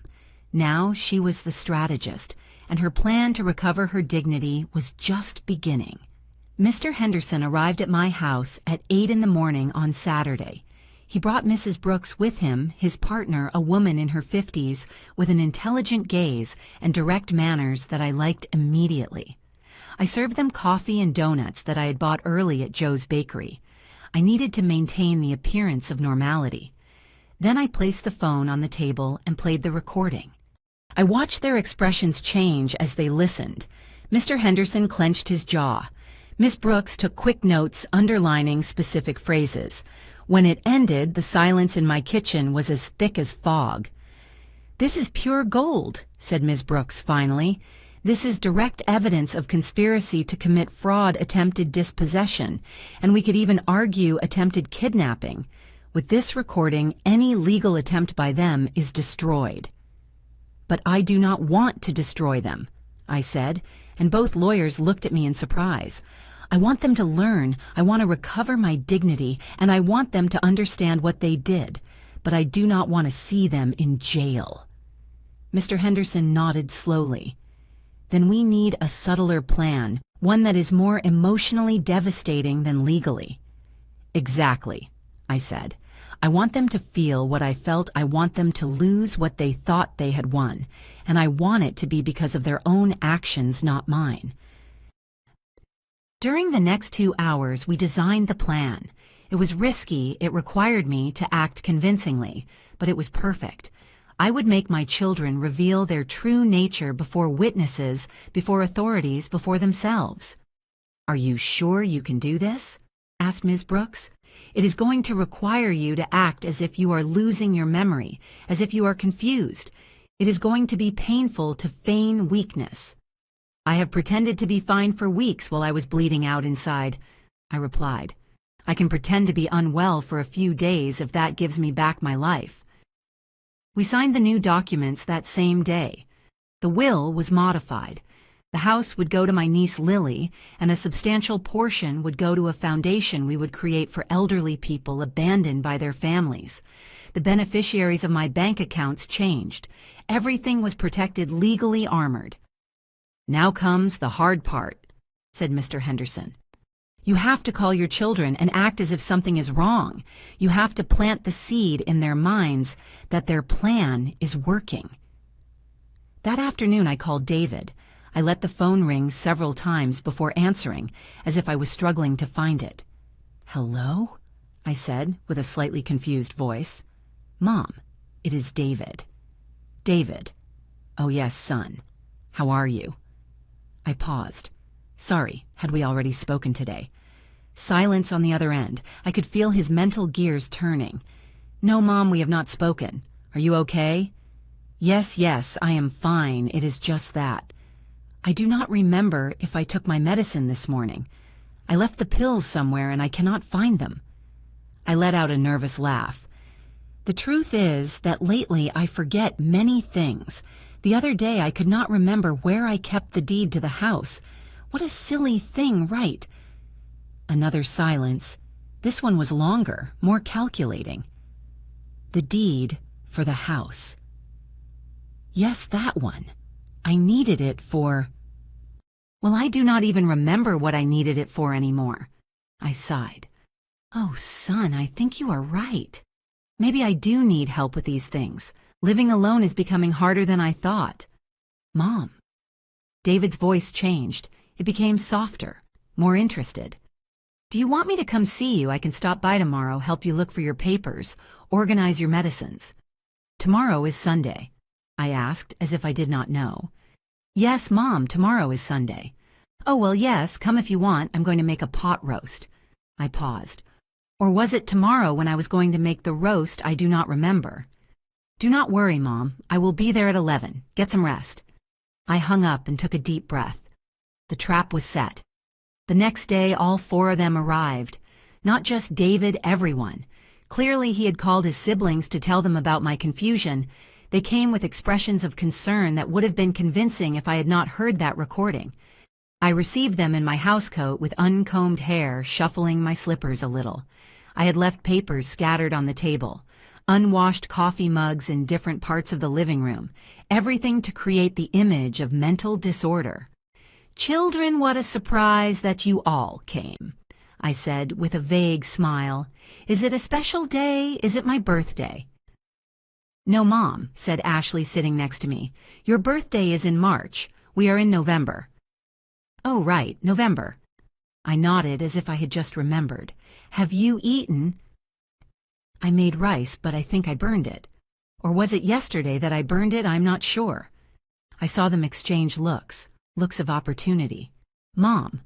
Now she was the strategist, and her plan to recover her dignity was just beginning. Mr. Henderson arrived at my house at 8 in the morning on Saturday. He brought Mrs. Brooks with him, his partner, a woman in her 50s, with an intelligent gaze and direct manners that I liked immediately. I served them coffee and donuts that I had bought early at Joe's Bakery. I needed to maintain the appearance of normality. Then I placed the phone on the table and played the recording. I watched their expressions change as they listened. Mr. Henderson clenched his jaw. Miss Brooks took quick notes underlining specific phrases. When it ended, the silence in my kitchen was as thick as fog. "This is pure gold," said Miss Brooks finally. "This is direct evidence of conspiracy to commit fraud, attempted dispossession, and we could even argue attempted kidnapping. With this recording, any legal attempt by them is destroyed." "But I do not want to destroy them," I said, and both lawyers looked at me in surprise. "I want them to learn, I want to recover my dignity, and I want them to understand what they did, but I do not want to see them in jail." Mr. Henderson nodded slowly. "Then we need a subtler plan, one that is more emotionally devastating than legally." "Exactly," I said. "I want them to feel what I felt. I want them to lose what they thought they had won, and I want it to be because of their own actions, not mine." During the next 2 hours, we designed the plan. It was risky, it required me to act convincingly, but it was perfect. I would make my children reveal their true nature before witnesses, before authorities, before themselves. "Are you sure you can do this?" asked Ms. Brooks. "It is going to require you to act as if you are losing your memory, as if you are confused. It is going to be painful to feign weakness." "I have pretended to be fine for weeks while I was bleeding out inside," I replied. "I can pretend to be unwell for a few days if that gives me back my life." We signed the new documents that same day. The will was modified. The house would go to my niece Lily, and a substantial portion would go to a foundation we would create for elderly people abandoned by their families. The beneficiaries of my bank accounts changed. Everything was protected, legally armored. "Now comes the hard part," said Mr. Henderson. "You have to call your children and act as if something is wrong. You have to plant the seed in their minds that their plan is working." That afternoon I called David. I let the phone ring several times before answering, as if I was struggling to find it. "Hello?" I said, with a slightly confused voice. "Mom, it is David." "David. Oh yes, son. How are you?" I paused. Sorry, had we already spoken today? Silence on the other end. I could feel his mental gears turning. "No, Mom, we have not spoken. Are you okay?" Yes, I am fine. It is just that. I do not remember if I took my medicine this morning. I left the pills somewhere and I cannot find them." I let out a nervous laugh. "The truth is that lately I forget many things. The other day I could not remember where I kept the deed to the house. What a silly thing, right?" Another silence. This one was longer, more calculating. "The deed for the house." Yes, that one. I needed it for... Well, I do not even remember what I needed it for anymore. I sighed. "Oh, son, I think you are right. Maybe I do need help with these things. Living alone is becoming harder than I thought." "Mom." David's voice changed. It became softer, more interested. "Do you want me to come see you? I can stop by tomorrow, help you look for your papers, organize your medicines." "Tomorrow is Sunday," I asked, as if I did not know. "Yes, Mom, tomorrow is Sunday." "Oh, well, yes, come if you want. I'm going to make a pot roast." I paused. Or was it tomorrow when I was going to make the roast? I do not remember. "Do not worry, Mom. I will be there at 11. Get some rest." I hung up and took a deep breath. The trap was set. The next day, all 4 of them arrived. Not just David, everyone. Clearly, he had called his siblings to tell them about my confusion. They came with expressions of concern that would have been convincing if I had not heard that recording. I received them in my housecoat with uncombed hair, shuffling my slippers a little. I had left papers scattered on the table, unwashed coffee mugs in different parts of the living room, everything to create the image of mental disorder. "Children, what a surprise that you all came." I said with a vague smile. Is it a special day? Is it my birthday? No, Mom, said Ashley sitting next to me. Your birthday is in March. We are in November. Oh, right, November. I nodded as if I had just remembered. Have you eaten? I made rice, but I think I burned it. Or was it yesterday that I burned it? I'm not sure. I saw them exchange looks of opportunity. Mom,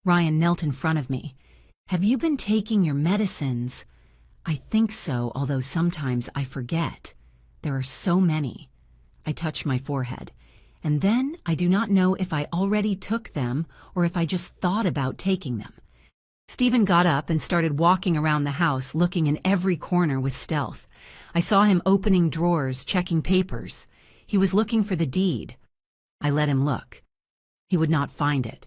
Ryan knelt in front of me. Have you been taking your medicines? I think so, although sometimes I forget. There are so many. I touched my forehead. And then I do not know if I already took them or if I just thought about taking them. Stephen got up and started walking around the house, looking in every corner with stealth. I saw him opening drawers, checking papers. He was looking for the deed. I let him look. He would not find it.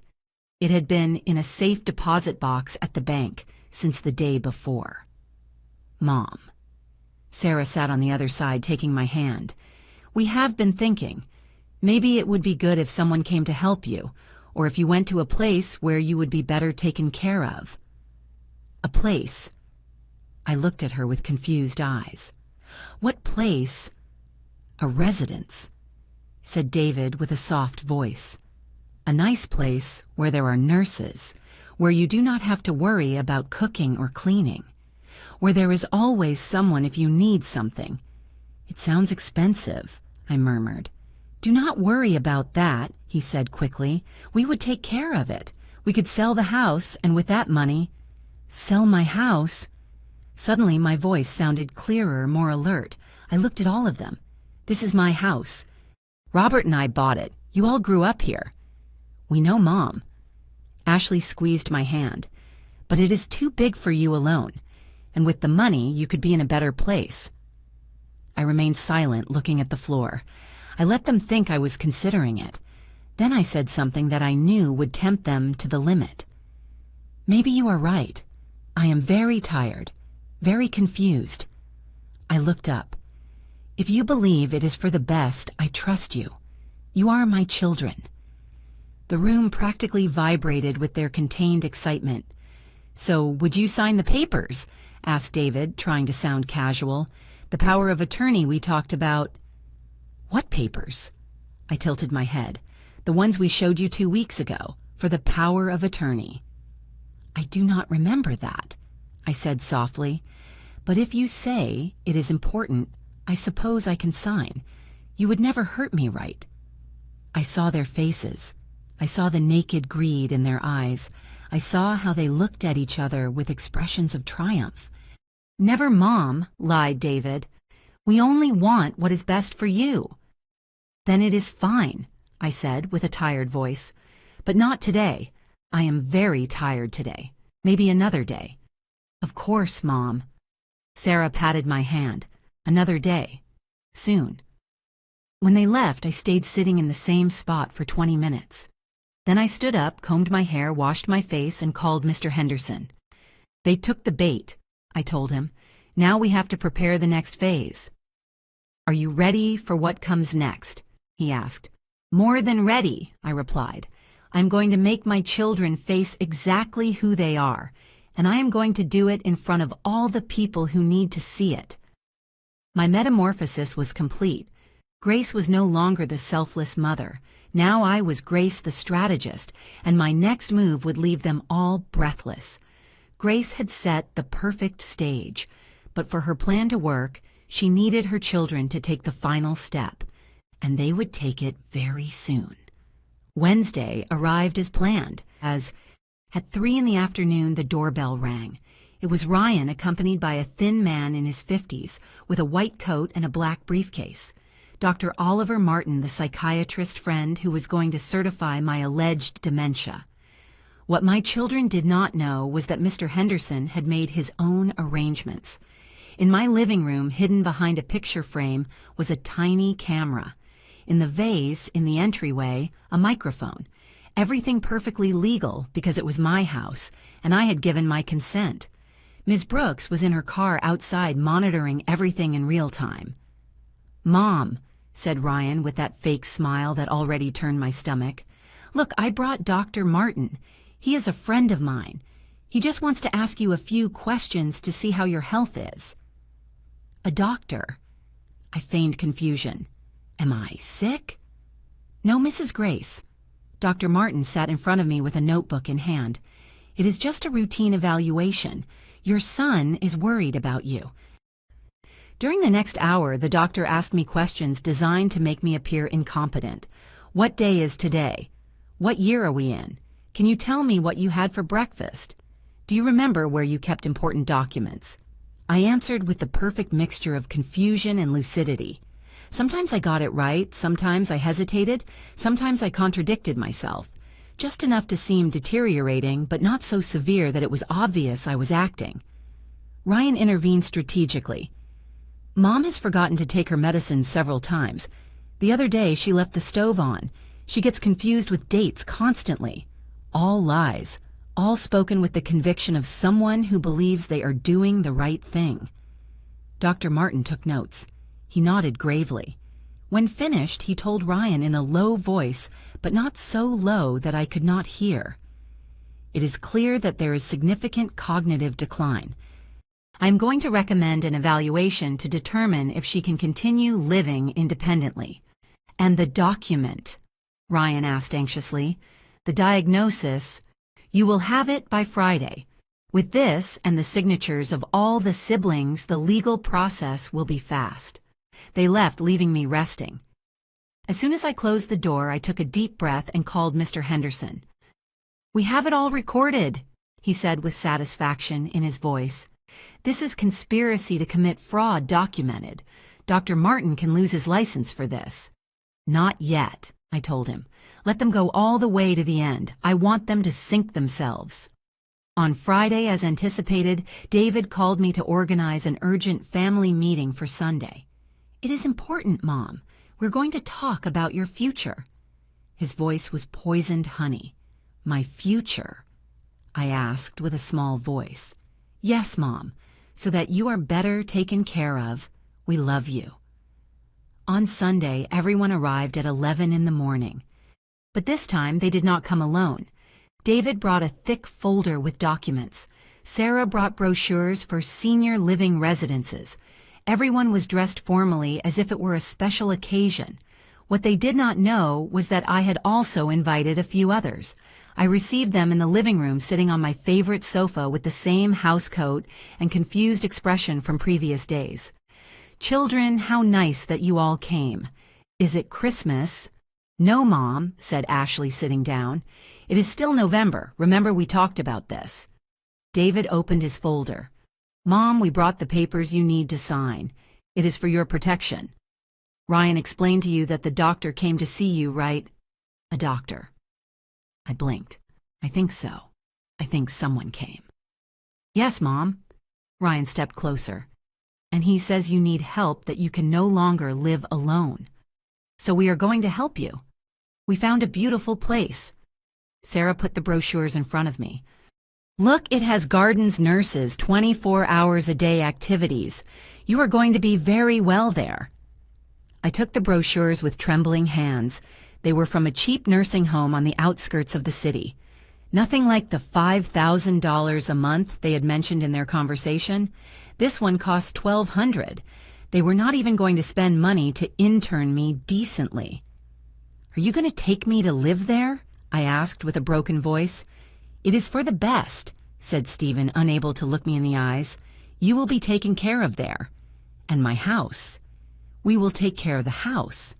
It had been in a safe deposit box at the bank since the day before. Mom. Sarah sat on the other side, taking my hand. We have been thinking. Maybe it would be good if someone came to help you, or if you went to a place where you would be better taken care of. A place? I looked at her with confused eyes. What place? A residence, said David with a soft voice. A nice place where there are nurses, where you do not have to worry about cooking or cleaning, where there is always someone if you need something. It sounds expensive, I murmured. Do not worry about that, he said quickly. We would take care of it. We could sell the house, and with that money... Sell my house? Suddenly my voice sounded clearer, more alert. I looked at all of them. This is my house. Robert and I bought it. You all grew up here. We know, Mom. Ashley squeezed my hand. But it is too big for you alone. And with the money, you could be in a better place. I remained silent, looking at the floor. I let them think I was considering it. Then I said something that I knew would tempt them to the limit. Maybe you are right. I am very tired, very confused. I looked up. If you believe it is for the best, I trust you. You are my children. The room practically vibrated with their contained excitement. So, would you sign the papers? Asked David, trying to sound casual. The power of attorney we talked about. What papers? I tilted my head. The ones we showed you 2 weeks ago, for the power of attorney. I do not remember that, I said softly. But if you say it is important, I suppose I can sign. You would never hurt me, right? I saw their faces. I saw the naked greed in their eyes. I saw how they looked at each other with expressions of triumph. Never, Mom, lied David. We only want what is best for you. Then it is fine, I said with a tired voice. But not today. I am very tired today. Maybe another day. Of course, Mom. Sarah patted my hand. Another day. Soon. When they left, I stayed sitting in the same spot for 20 minutes. Then I stood up, combed my hair, washed my face, and called Mr. Henderson. They took the bait, I told him. Now we have to prepare the next phase. Are you ready for what comes next? He asked. More than ready, I replied. I'm going to make my children face exactly who they are, and I am going to do it in front of all the people who need to see it. My metamorphosis was complete. Grace was no longer the selfless mother. Now I was Grace the strategist, and my next move would leave them all breathless. Grace had set the perfect stage, but for her plan to work, she needed her children to take the final step, and they would take it very soon. Wednesday arrived as planned, as at 3 p.m. the doorbell rang. It was Ryan, accompanied by a thin man in his 50s, with a white coat and a black briefcase. Dr. Oliver Martin, the psychiatrist friend who was going to certify my alleged dementia. What my children did not know was that Mr. Henderson had made his own arrangements. In my living room, hidden behind a picture frame, was a tiny camera. In the vase, in the entryway, a microphone. Everything perfectly legal because it was my house, and I had given my consent. Ms. Brooks was in her car outside monitoring everything in real time. Mom, said Ryan with that fake smile that already turned my stomach. Look, I brought Dr. Martin. He is a friend of mine. He just wants to ask you a few questions to see how your health is." "A doctor?" I feigned confusion. "Am I sick?" "No, Mrs. Grace." Dr. Martin sat in front of me with a notebook in hand. "It is just a routine evaluation. Your son is worried about you." During the next hour, the doctor asked me questions designed to make me appear incompetent. "What day is today? What year are we in? Can you tell me what you had for breakfast? Do you remember where you kept important documents?" I answered with the perfect mixture of confusion and lucidity. Sometimes I got it right, sometimes I hesitated, sometimes I contradicted myself. Just enough to seem deteriorating, but not so severe that it was obvious I was acting. Ryan intervened strategically. "Mom has forgotten to take her medicine several times. The other day she left the stove on. She gets confused with dates constantly. All lies, all spoken with the conviction of someone who believes they are doing the right thing." Dr. Martin took notes. He nodded gravely. When finished, he told Ryan in a low voice, but not so low that I could not hear. "It is clear that there is significant cognitive decline. I am going to recommend an evaluation to determine if she can continue living independently." "And the document?" Ryan asked anxiously. "The diagnosis? You will have it by Friday. With this and the signatures of all the siblings, the legal process will be fast." They left, leaving me resting. As soon as I closed the door, I took a deep breath and called Mr. Henderson. "We have it all recorded," he said with satisfaction in his voice. "This is conspiracy to commit fraud documented. Dr. Martin can lose his license for this." "Not yet," I told him. "Let them go all the way to the end. I want them to sink themselves." On Friday, as anticipated, David called me to organize an urgent family meeting for Sunday. "It is important, Mom. We're going to talk about your future." His voice was poisoned honey. "My future?" I asked with a small voice. "Yes, Mom, so that you are better taken care of. We love you." On Sunday, everyone arrived at 11 in the morning. But this time, they did not come alone. David brought a thick folder with documents. Sarah brought brochures for senior living residences. Everyone was dressed formally as if it were a special occasion. What they did not know was that I had also invited a few others. I received them in the living room sitting on my favorite sofa with the same house coat and confused expression from previous days. "Children, how nice that you all came. Is it Christmas?" "No, Mom," said Ashley, sitting down. "It is still November. Remember we talked about this." David opened his folder. "Mom, we brought the papers you need to sign. It is for your protection. Ryan explained to you that the doctor came to see you, right?" "A doctor?" I blinked. "I think so. I think someone came." "Yes, Mom." Ryan stepped closer. "And he says you need help, that you can no longer live alone. So we are going to help you. We found a beautiful place." Sarah put the brochures in front of me. "Look, it has gardens, nurses, 24 hours a day activities. You are going to be very well there." I took the brochures with trembling hands. They were from a cheap nursing home on the outskirts of the city. Nothing like the $5,000 a month they had mentioned in their conversation. This one cost $1,200. They were not even going to spend money to intern me decently. "Are you going to take me to live there?" I asked with a broken voice. "It is for the best," said Stephen, unable to look me in the eyes. "You will be taken care of there. And my house. We will take care of the house."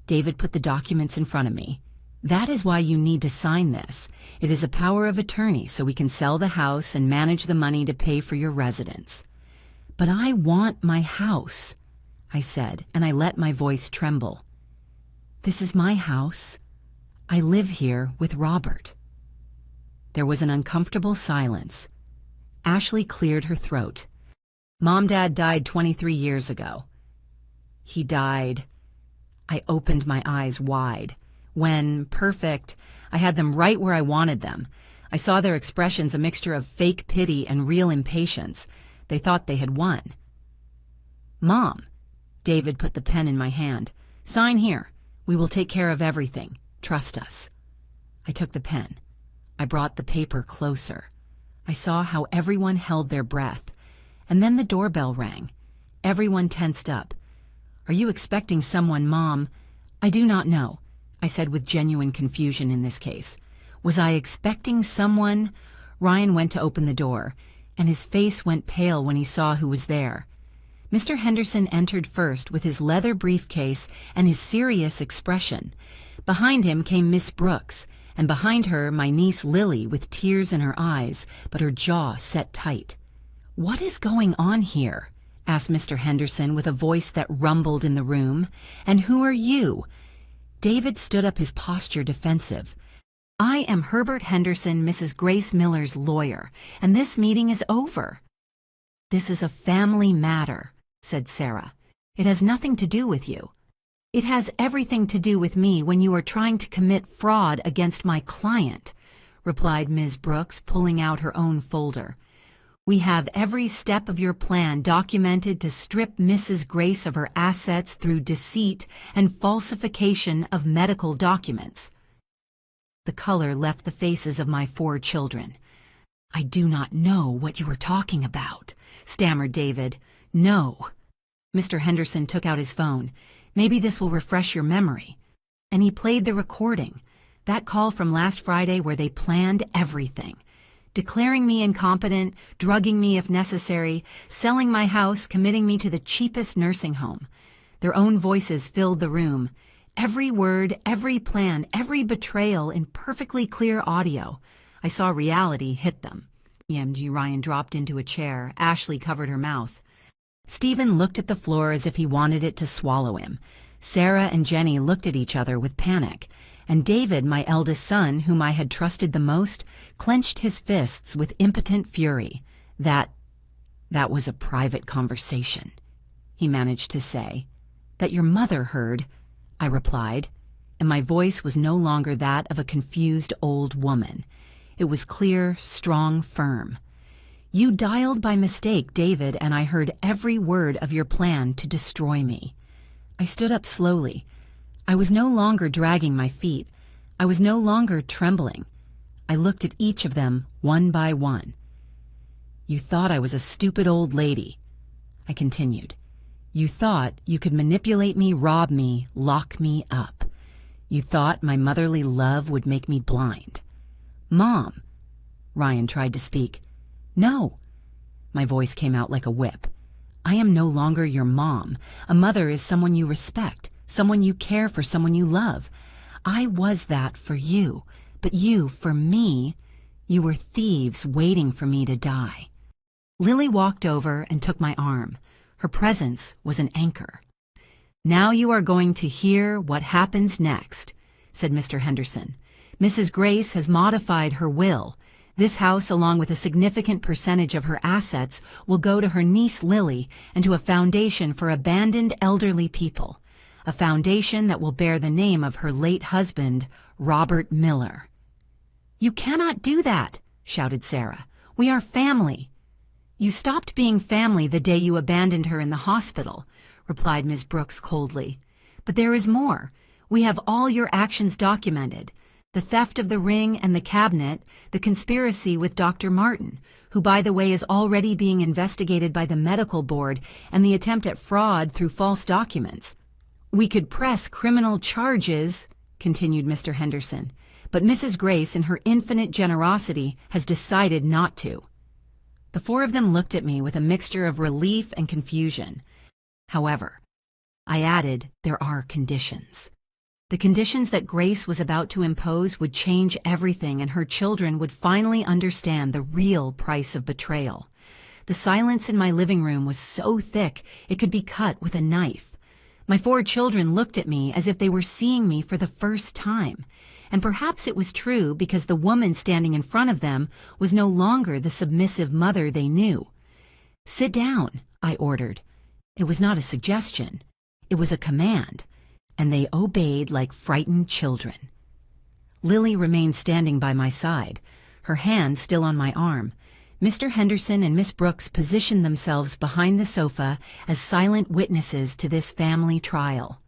David put the documents in front of me. "That is why you need to sign this. It is a power of attorney, so we can sell the house and manage the money to pay for your residence." "But I want my house," I said, and I let my voice tremble. "This is my house. I live here with Robert." There was an uncomfortable silence. Ashley cleared her throat. "Mom-Dad died 23 years ago." "He died." I opened my eyes wide. When, perfect, I had them right where I wanted them. I saw their expressions, a mixture of fake pity and real impatience. They thought they had won. "Mom," David put the pen in my hand. "Sign here. We will take care of everything. Trust us." I took the pen. I brought the paper closer. I saw how everyone held their breath. And then the doorbell rang. Everyone tensed up. "Are you expecting someone, Mom?" "I do not know," I said with genuine confusion in this case. Was I expecting someone? Ryan went to open the door, and his face went pale when he saw who was there. Mr. Henderson entered first with his leather briefcase and his serious expression. Behind him came Miss Brooks, and behind her my niece Lily with tears in her eyes, but her jaw set tight. "What is going on here?" asked Mr. Henderson with a voice that rumbled in the room. "And who are you?" David stood up, his posture defensive. "I am Herbert Henderson, Mrs. Grace Miller's lawyer, and this meeting is over." "This is a family matter," said Sarah. "It has nothing to do with you." "It has everything to do with me when you are trying to commit fraud against my client," replied Ms. Brooks, pulling out her own folder. "We have every step of your plan documented to strip Mrs. Grace of her assets through deceit and falsification of medical documents." The color left the faces of my 4 children. "I do not know what you are talking about," stammered David. "No." Mr. Henderson took out his phone. "Maybe this will refresh your memory." And he played the recording, that call from last Friday where they planned everything. Declaring me incompetent, drugging me if necessary, selling my house, committing me to the cheapest nursing home. Their own voices filled the room. Every word, every plan, every betrayal in perfectly clear audio. I saw reality hit them. EMG Ryan dropped into a chair. Ashley covered her mouth. Stephen looked at the floor as if he wanted it to swallow him. Sarah and Jenny looked at each other with panic. And David, my eldest son, whom I had trusted the most, clenched his fists with impotent fury. That was a private conversation," he managed to say. "That your mother heard," I replied, and my voice was no longer that of a confused old woman. It was clear, strong, firm. "You dialed by mistake, David, and I heard every word of your plan to destroy me." I stood up slowly. I was no longer dragging my feet. I was no longer trembling. I looked at each of them one by one. "You thought I was a stupid old lady," I continued. "You thought you could manipulate me, rob me, lock me up. You thought my motherly love would make me blind." "Mom," Ryan tried to speak. "No." My voice came out like a whip. "I am no longer your mom. A mother is someone you respect, someone you care for, someone you love. I was that for you, but you, for me, you were thieves waiting for me to die." Lily walked over and took my arm. Her presence was an anchor. "Now you are going to hear what happens next," said Mr. Henderson. "Mrs. Grace has modified her will. This house, along with a significant percentage of her assets, will go to her niece Lily and to a foundation for abandoned elderly people. A foundation that will bear the name of her late husband, Robert Miller." "You cannot do that," shouted Sarah. "We are family." "You stopped being family the day you abandoned her in the hospital," replied Ms. Brooks coldly. "But there is more. We have all your actions documented. The theft of the ring and the cabinet, the conspiracy with Dr. Martin, who, by the way, is already being investigated by the medical board, and the attempt at fraud through false documents. We could press criminal charges," continued Mr. Henderson, "but Mrs. Grace, in her infinite generosity, has decided not to." The 4 of them looked at me with a mixture of relief and confusion. However, I added, there are conditions. The conditions that Grace was about to impose would change everything, and her children would finally understand the real price of betrayal. The silence in my living room was so thick it could be cut with a knife. My 4 children looked at me as if they were seeing me for the first time. And perhaps it was true because the woman standing in front of them was no longer the submissive mother they knew. "Sit down," I ordered. It was not a suggestion. It was a command. And they obeyed like frightened children. Lily remained standing by my side, her hand still on my arm. Mr. Henderson and Miss Brooks positioned themselves behind the sofa as silent witnesses to this family trial.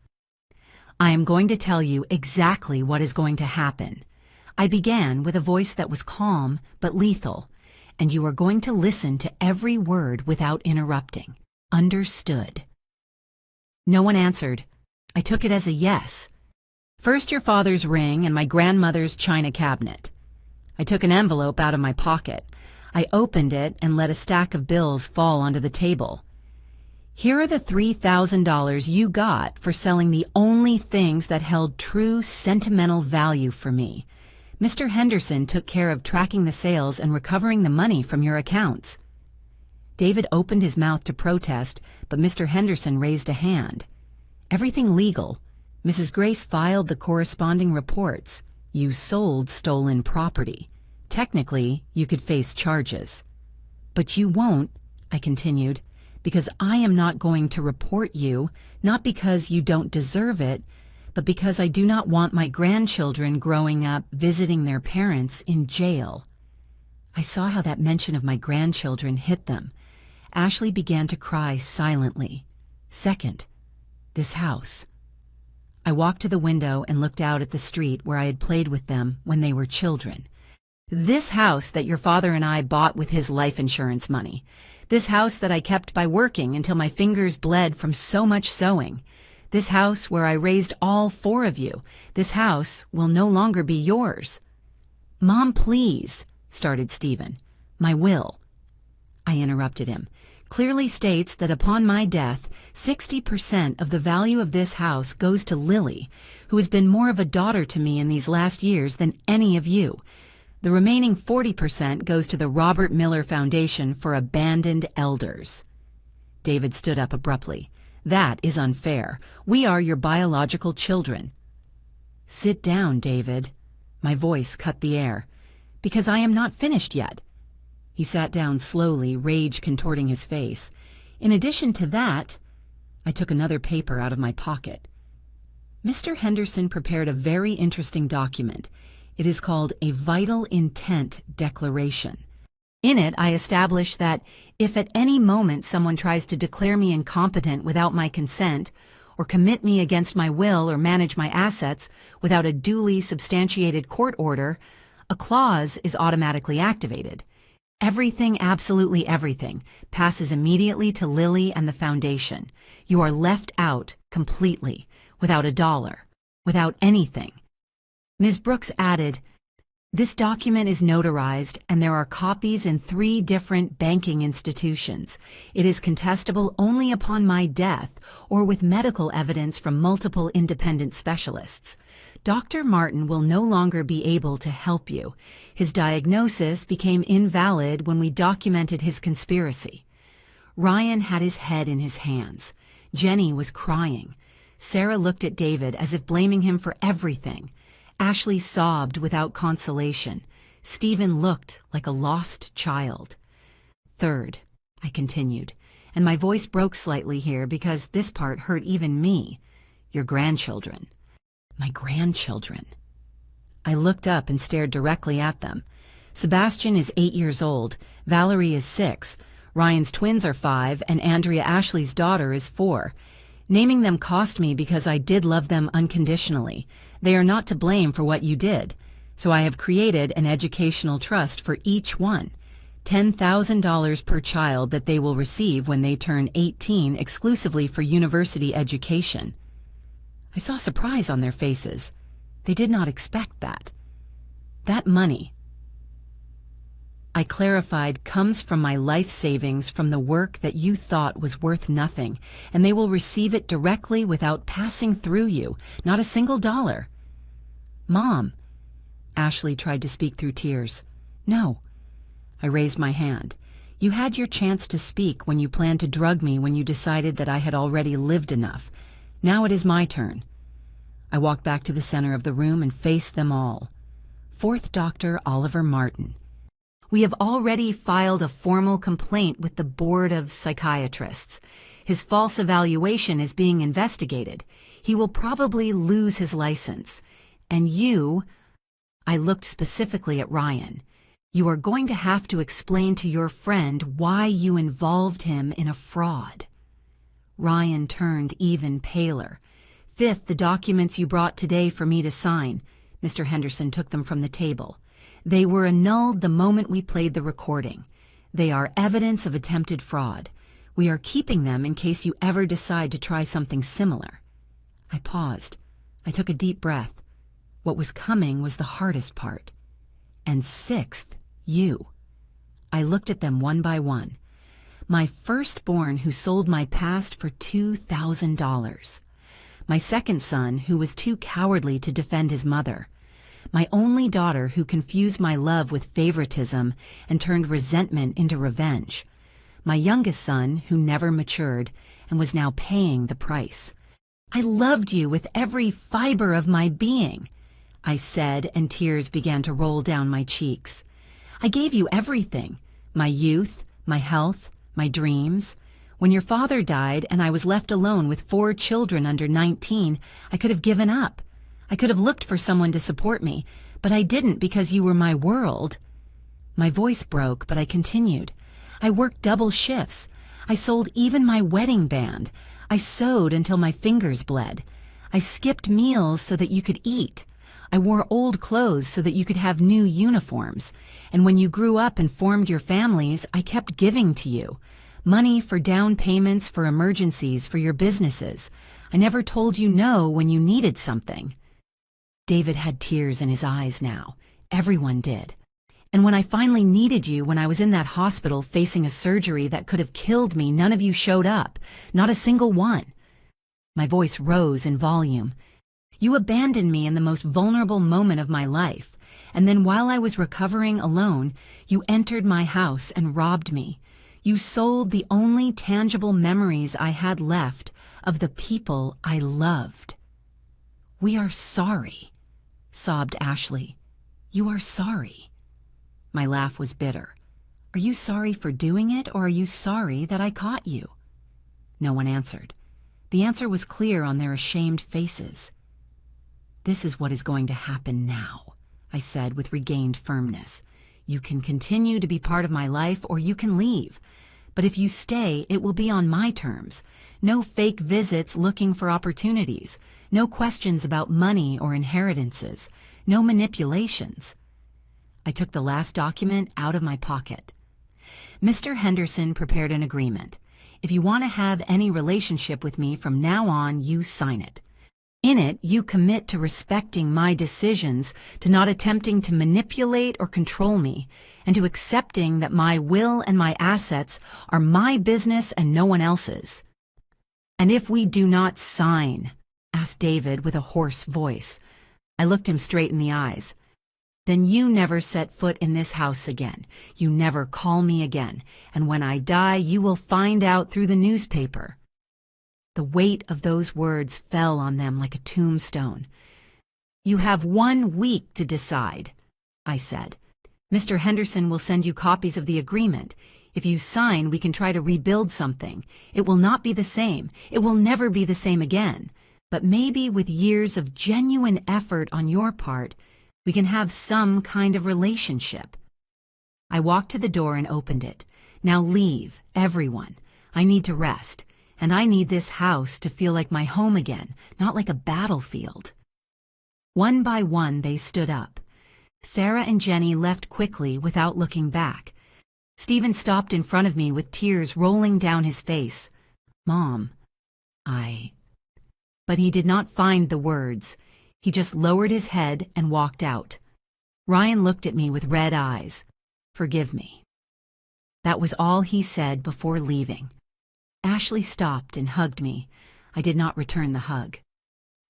"I am going to tell you exactly what is going to happen." I began with a voice that was calm but lethal. and you are going to listen to every word without interrupting. Understood?" No one answered. I took it as a yes. First your father's ring and my grandmother's china cabinet. I took an envelope out of my pocket. I opened it and let a stack of bills fall onto the table. "Here are the $3,000 you got for selling the only things that held true sentimental value for me. Mr. Henderson took care of tracking the sales and recovering the money from your accounts." David opened his mouth to protest, but Mr. Henderson raised a hand. "Everything legal. Mrs. Grace filed the corresponding reports. You sold stolen property. Technically, you could face charges." "But you won't," I continued, "because I am not going to report you, not because you don't deserve it, but because I do not want my grandchildren growing up visiting their parents in jail." I saw how that mention of my grandchildren hit them. Ashley began to cry silently. Second, this house. I walked to the window and looked out at the street where I had played with them when they were children. "This house that your father and I bought with his life insurance money. This house that I kept by working until my fingers bled from so much sewing. This house where I raised all 4 of you. This house will no longer be yours." "Mom, please," started Stephen. "My will," I interrupted him, "clearly states that upon my death, 60% of the value of this house goes to Lily, who has been more of a daughter to me in these last years than any of you. The remaining 40% goes to the Robert Miller Foundation for Abandoned Elders." David stood up abruptly. "That is unfair. We are your biological children." "Sit down, David." My voice cut the air. "Because I am not finished yet." He sat down slowly, rage contorting his face. "In addition to that," I took another paper out of my pocket. "Mr. Henderson prepared a very interesting document. It is called a Vital Intent Declaration. In it, I establish that if at any moment someone tries to declare me incompetent without my consent, or commit me against my will or manage my assets without a duly substantiated court order, a clause is automatically activated. Everything, absolutely everything, passes immediately to Lily and the foundation. You are left out completely, without a dollar, without anything." Ms. Brooks added, "This document is notarized and there are copies in 3 different banking institutions. It is contestable only upon my death or with medical evidence from multiple independent specialists. Dr. Martin will no longer be able to help you. His diagnosis became invalid when we documented his conspiracy." Ryan had his head in his hands. Jenny was crying. Sarah looked at David as if blaming him for everything. Ashley sobbed without consolation. Stephen looked like a lost child. "Third," I continued, and my voice broke slightly here because this part hurt even me, "your grandchildren." My grandchildren. I looked up and stared directly at them. Sebastian is 8 years old, Valerie is 6, Ryan's twins are 5, and Andrea Ashley's daughter is 4. Naming them cost me because I did love them unconditionally. They are not to blame for what you did. So I have created an educational trust for each one. $10,000 per child that they will receive when they turn 18 exclusively for university education. I saw surprise on their faces. They did not expect that. That money, I clarified, comes from my life savings from the work that you thought was worth nothing, and they will receive it directly without passing through you, not a single dollar. "Mom," Ashley tried to speak through tears. "No." I raised my hand. "You had your chance to speak when you planned to drug me when you decided that I had already lived enough. Now it is my turn." I walked back to the center of the room and faced them all. "Fourth Dr. Oliver Martin. We have already filed a formal complaint with the Board of Psychiatrists. His false evaluation is being investigated. He will probably lose his license. And you," I looked specifically at Ryan, "you are going to have to explain to your friend why you involved him in a fraud." Ryan turned even paler. "Fifth, the documents you brought today for me to sign." Mr. Henderson took them from the table. "They were annulled the moment we played the recording. They are evidence of attempted fraud. We are keeping them in case you ever decide to try something similar." I paused. I took a deep breath. What was coming was the hardest part. "And sixth, you." I looked at them one by one. My firstborn who sold my past for $2,000. My second son who was too cowardly to defend his mother. My only daughter who confused my love with favoritism and turned resentment into revenge. My youngest son who never matured and was now paying the price. "I loved you with every fiber of my being," I said, and tears began to roll down my cheeks. "I gave you everything, my youth, my health, my dreams. When your father died and I was left alone with 4 children under 19, I could have given up. I could have looked for someone to support me, but I didn't because you were my world." My voice broke, but I continued. "I worked double shifts. I sold even my wedding band. I sewed until my fingers bled. I skipped meals so that you could eat. I wore old clothes so that you could have new uniforms. And when you grew up and formed your families, I kept giving to you. Money for down payments, for emergencies, for your businesses. I never told you no when you needed something." David had tears in his eyes now. Everyone did. "And when I finally needed you, when I was in that hospital facing a surgery that could have killed me, none of you showed up. Not a single one." My voice rose in volume. "You abandoned me in the most vulnerable moment of my life, and then while I was recovering alone, you entered my house and robbed me. You sold the only tangible memories I had left of the people I loved." "We are sorry," sobbed Ashley. "You are sorry." My laugh was bitter. "Are you sorry for doing it, or are you sorry that I caught you?" No one answered. The answer was clear on their ashamed faces. "This is what is going to happen now," I said with regained firmness. "You can continue to be part of my life, or you can leave. But if you stay, it will be on my terms. No fake visits looking for opportunities. No questions about money or inheritances. No manipulations." I took the last document out of my pocket. "Mr. Henderson prepared an agreement. If you want to have any relationship with me from now on, you sign it. In it, you commit to respecting my decisions, to not attempting to manipulate or control me, and to accepting that my will and my assets are my business and no one else's." "And if we do not sign?" asked David with a hoarse voice. I looked him straight in the eyes. "Then you never set foot in this house again. You never call me again. And when I die, you will find out through the newspaper." The weight of those words fell on them like a tombstone. "You have 1 week to decide," I said. "Mr. Henderson will send you copies of the agreement. If you sign, we can try to rebuild something. It will not be the same. It will never be the same again. But maybe with years of genuine effort on your part, we can have some kind of relationship." I walked to the door and opened it. "Now leave, everyone. I need to rest. And I need this house to feel like my home again, not like a battlefield." One by one, they stood up. Sarah and Jenny left quickly without looking back. Stephen stopped in front of me with tears rolling down his face. "Mom, But he did not find the words. He just lowered his head and walked out. Ryan looked at me with red eyes. "Forgive me." That was all he said before leaving. Ashley stopped and hugged me. I did not return the hug.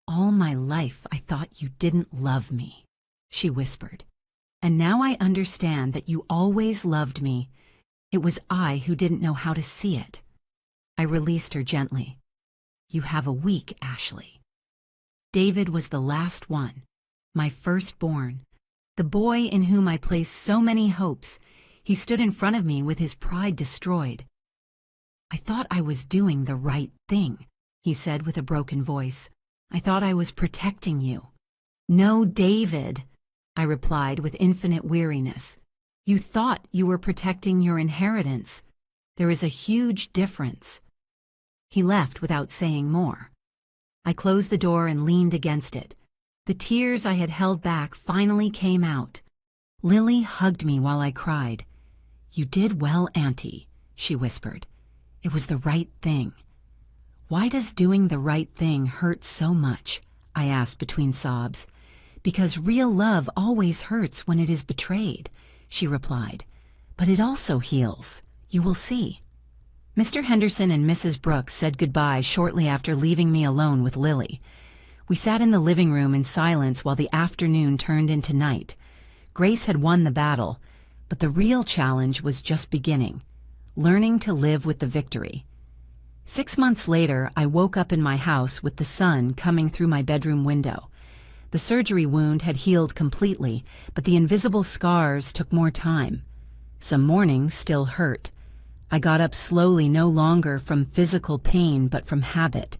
"All my life I thought you didn't love me," she whispered. "And now I understand that you always loved me. It was I who didn't know how to see it." I released her gently. "You have a week, Ashley." David was the last one, my firstborn, the boy in whom I placed so many hopes. He stood in front of me with his pride destroyed. "I thought I was doing the right thing," he said with a broken voice. "I thought I was protecting you." "No, David," I replied with infinite weariness. "You thought you were protecting your inheritance. There is a huge difference." He left without saying more. I closed the door and leaned against it. The tears I had held back finally came out. Lily hugged me while I cried. "You did well, Auntie," she whispered. "It was the right thing." "Why does doing the right thing hurt so much?" I asked between sobs. "Because real love always hurts when it is betrayed," she replied. "But it also heals. You will see." Mr. Henderson and Mrs. Brooks said goodbye shortly after leaving me alone with Lily. We sat in the living room in silence while the afternoon turned into night. Grace had won the battle, but the real challenge was just beginning, learning to live with the victory. 6 months later, I woke up in my house with the sun coming through my bedroom window. The surgery wound had healed completely, but the invisible scars took more time. Some mornings still hurt. I got up slowly, no longer from physical pain but from habit.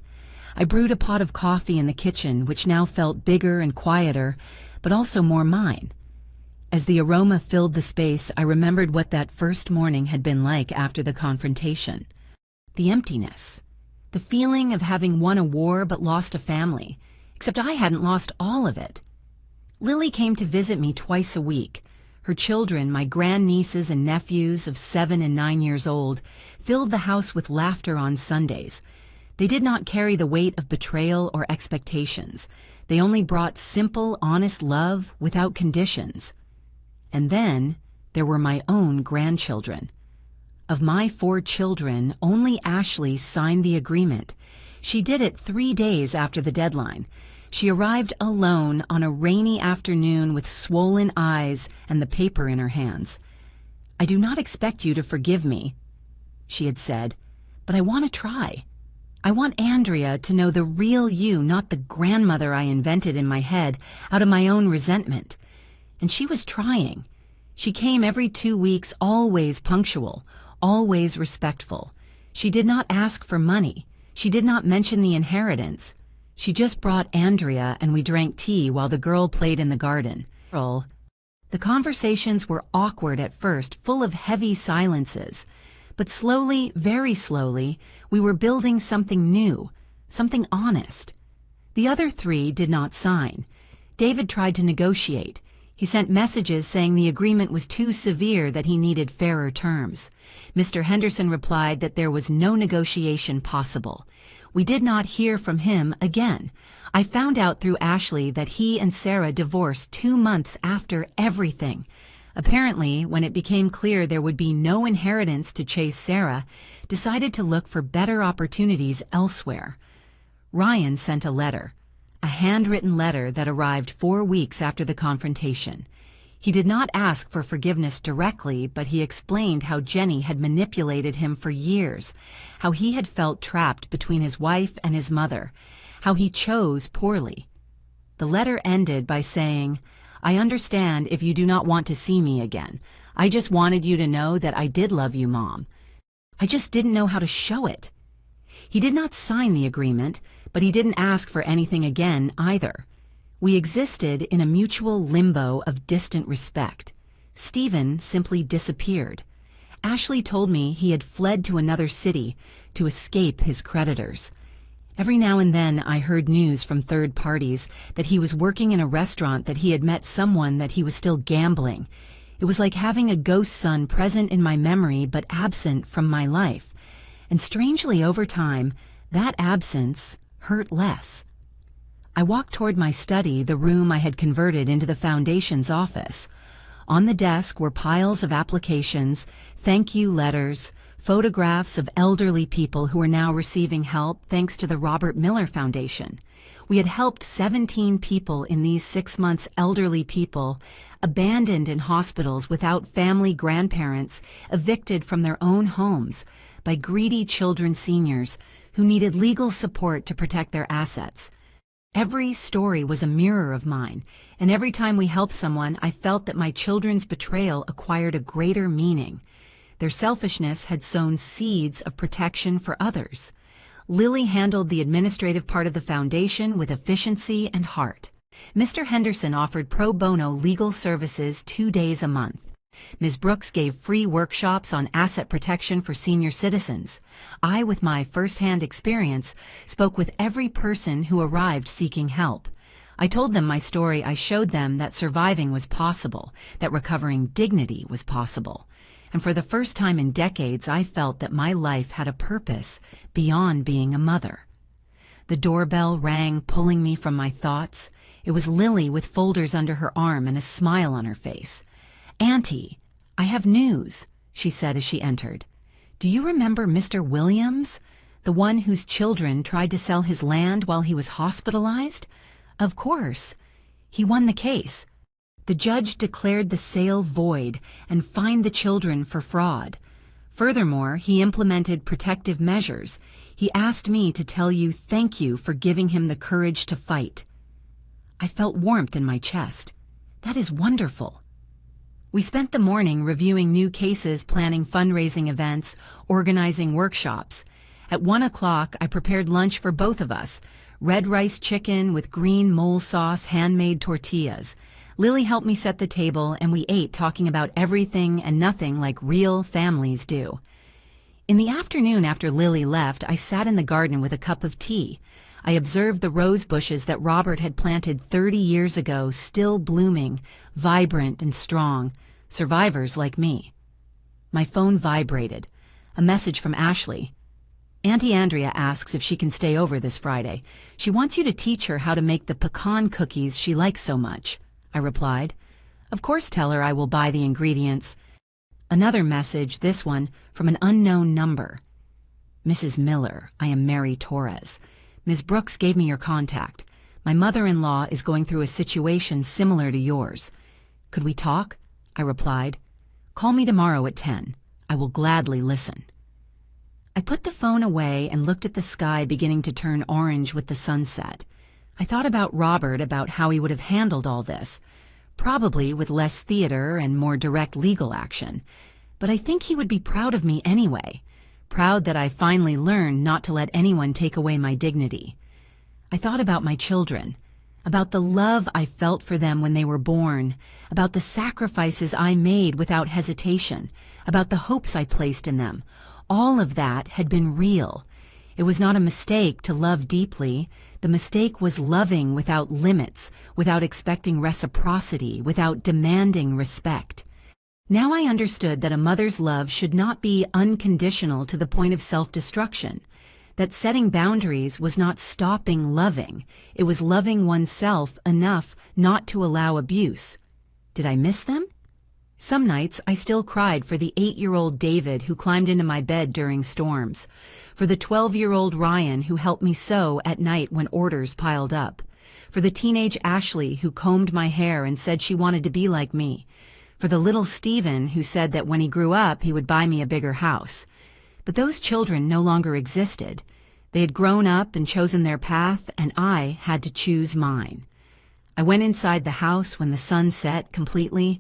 I brewed a pot of coffee in the kitchen, which now felt bigger and quieter, but also more mine. As the aroma filled the space, I remembered what that first morning had been like after the confrontation. The emptiness. The feeling of having won a war but lost a family, except I hadn't lost all of it. Lily came to visit me twice a week. Her children, my grandnieces and nephews of 7 and 9 years old, filled the house with laughter on Sundays. They did not carry the weight of betrayal or expectations. They only brought simple, honest love without conditions. And then there were my own grandchildren. Of my 4 children, only Ashley signed the agreement. She did it 3 days after the deadline. She arrived alone on a rainy afternoon with swollen eyes and the paper in her hands. "I do not expect you to forgive me," she had said, "but I want to try. I want Andrea to know the real you, not the grandmother I invented in my head out of my own resentment." And she was trying. She came every 2 weeks, always punctual, always respectful. She did not ask for money. She did not mention the inheritance. She just brought Andrea and we drank tea while the girl played in the garden. The conversations were awkward at first, full of heavy silences. But slowly, very slowly, we were building something new, something honest. The other 3 did not sign. David tried to negotiate. He sent messages saying the agreement was too severe, that he needed fairer terms. Mr. Henderson replied that there was no negotiation possible. We did not hear from him again. I found out through Ashley that he and Sarah divorced 2 months after everything. Apparently, when it became clear there would be no inheritance to chase Sarah, decided to look for better opportunities elsewhere. Ryan sent a letter, a handwritten letter that arrived 4 weeks after the confrontation. He did not ask for forgiveness directly, but he explained how Jenny had manipulated him for years, how he had felt trapped between his wife and his mother, how he chose poorly. The letter ended by saying, "I understand if you do not want to see me again. I just wanted you to know that I did love you, Mom. I just didn't know how to show it." He did not sign the agreement, but he didn't ask for anything again either. We existed in a mutual limbo of distant respect. Stephen simply disappeared. Ashley told me he had fled to another city to escape his creditors. Every now and then I heard news from third parties that he was working in a restaurant, that he had met someone, that he was still gambling. It was like having a ghost son present in my memory but absent from my life. And strangely, over time, that absence hurt less. I walked toward my study, the room I had converted into the Foundation's office. On the desk were piles of applications, thank you letters, photographs of elderly people who were now receiving help thanks to the Robert Miller Foundation. We had helped 17 people in these 6 months, elderly people, abandoned in hospitals without family, grandparents, evicted from their own homes by greedy children, seniors who needed legal support to protect their assets. Every story was a mirror of mine, and every time we helped someone, I felt that my children's betrayal acquired a greater meaning. Their selfishness had sown seeds of protection for others. Lily handled the administrative part of the foundation with efficiency and heart. Mr. Henderson offered pro bono legal services 2 days a month. Ms. Brooks gave free workshops on asset protection for senior citizens. I, with my first-hand experience, spoke with every person who arrived seeking help. I told them my story. I showed them that surviving was possible, that recovering dignity was possible. and for the first time in decades I felt that my life had a purpose beyond being a mother. The doorbell rang, pulling me from my thoughts. It was Lily with folders under her arm and a smile on her face. "Auntie, I have news," she said as she entered. "Do you remember Mr. Williams, the one whose children tried to sell his land while he was hospitalized?" "Of course. He won the case. The judge declared the sale void and fined the children for fraud. Furthermore, he implemented protective measures. He asked me to tell you thank you for giving him the courage to fight." I felt warmth in my chest. That is wonderful. We spent the morning reviewing new cases, planning fundraising events, organizing workshops. At 1 o'clock, I prepared lunch for both of us: red rice chicken with green mole sauce, handmade tortillas. Lily helped me set the table, and we ate, talking about everything and nothing like real families do. In the afternoon after Lily left, I sat in the garden with a cup of tea. I observed the rose bushes that Robert had planted 30 years ago, still blooming, vibrant and strong, survivors like me. My phone vibrated. A message from Ashley. "Auntie Andrea asks if she can stay over this Friday. She wants you to teach her how to make the pecan cookies she likes so much." I replied. "Of course, tell her I will buy the ingredients." Another message, this one from an unknown number. "Mrs. Miller, I am Mary Torres. Ms. Brooks gave me your contact. My mother-in-law is going through a situation similar to yours. Could we talk?" I replied. "Call me tomorrow at 10. I will gladly listen." I put the phone away and looked at the sky beginning to turn orange with the sunset. I thought about Robert, about how he would have handled all this, probably with less theater and more direct legal action. But I think he would be proud of me anyway, proud that I finally learned not to let anyone take away my dignity. I thought about my children, about the love I felt for them when they were born, about the sacrifices I made without hesitation, about the hopes I placed in them. All of that had been real. It was not a mistake to love deeply. The mistake was loving without limits, without expecting reciprocity, without demanding respect. Now I understood that a mother's love should not be unconditional to the point of self-destruction, that setting boundaries was not stopping loving, it was loving oneself enough not to allow abuse. Did I miss them? Some nights I still cried for the 8-year-old David who climbed into my bed during storms, for the 12-year-old Ryan who helped me sew at night when orders piled up, for the teenage Ashley who combed my hair and said she wanted to be like me, for the little Stephen who said that when he grew up he would buy me a bigger house. But those children no longer existed. They had grown up and chosen their path, and I had to choose mine. I went inside the house when the sun set completely.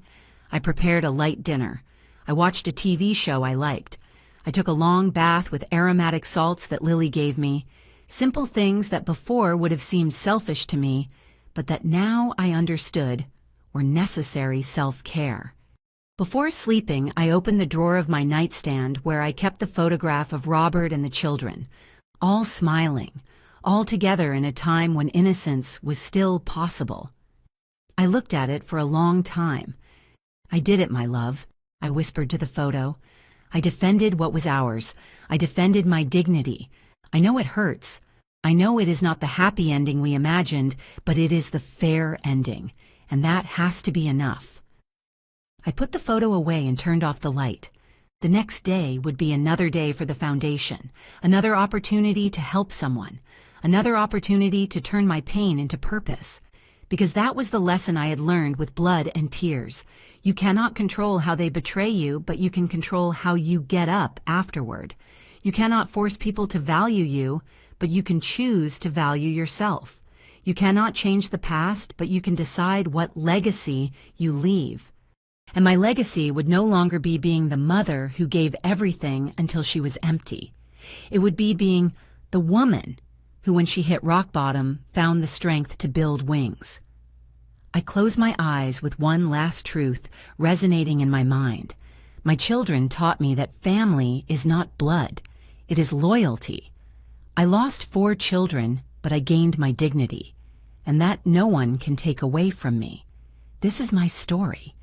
I prepared a light dinner. I watched a TV show I liked. I took a long bath with aromatic salts that Lily gave me, simple things that before would have seemed selfish to me, but that now I understood were necessary self-care. Before sleeping, I opened the drawer of my nightstand where I kept the photograph of Robert and the children, all smiling, all together in a time when innocence was still possible. I looked at it for a long time. "I did it, my love," I whispered to the photo. "I defended what was ours. I defended my dignity. I know it hurts. I know it is not the happy ending we imagined, but it is the fair ending, and that has to be enough." I put the photo away and turned off the light. The next day would be another day for the foundation, another opportunity to help someone, another opportunity to turn my pain into purpose. Because that was the lesson I had learned with blood and tears. You cannot control how they betray you, but you can control how you get up afterward. You cannot force people to value you, but you can choose to value yourself. You cannot change the past, but you can decide what legacy you leave. And my legacy would no longer be being the mother who gave everything until she was empty. It would be being the woman who, when she hit rock bottom, found the strength to build wings. I closed my eyes with one last truth resonating in my mind. My children taught me that family is not blood, it is loyalty. I lost 4 children, but I gained my dignity, and that no one can take away from me. This is my story.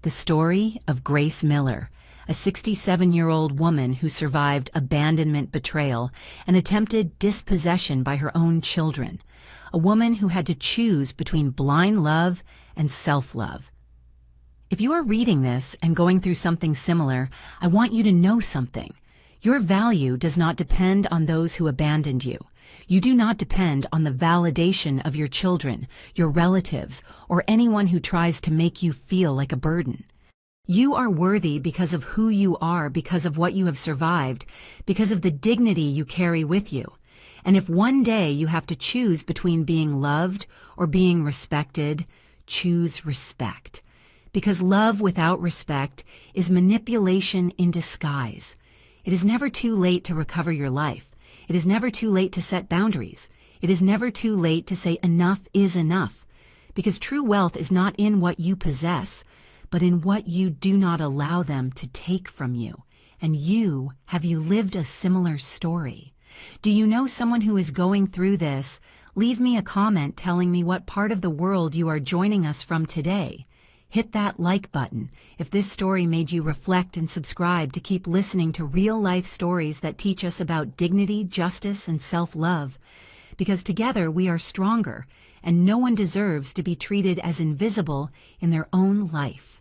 The story of Grace Miller, a 67-year-old woman who survived abandonment, betrayal, and attempted dispossession by her own children, a woman who had to choose between blind love and self-love. If you are reading this and going through something similar, I want you to know something. Your value does not depend on those who abandoned you. You do not depend on the validation of your children, your relatives, or anyone who tries to make you feel like a burden. You are worthy because of who you are, because of what you have survived, because of the dignity you carry with you. And if one day you have to choose between being loved or being respected, choose respect. Because love without respect is manipulation in disguise. It is never too late to recover your life. It is never too late to set boundaries. It is never too late to say enough is enough. Because true wealth is not in what you possess, but in what you do not allow them to take from you. And have you lived a similar story? Do you know someone who is going through this? Leave me a comment telling me what part of the world you are joining us from today. Hit that like button if this story made you reflect, and subscribe to keep listening to real-life stories that teach us about dignity, justice, and self-love. Because together we are stronger, and no one deserves to be treated as invisible in their own life.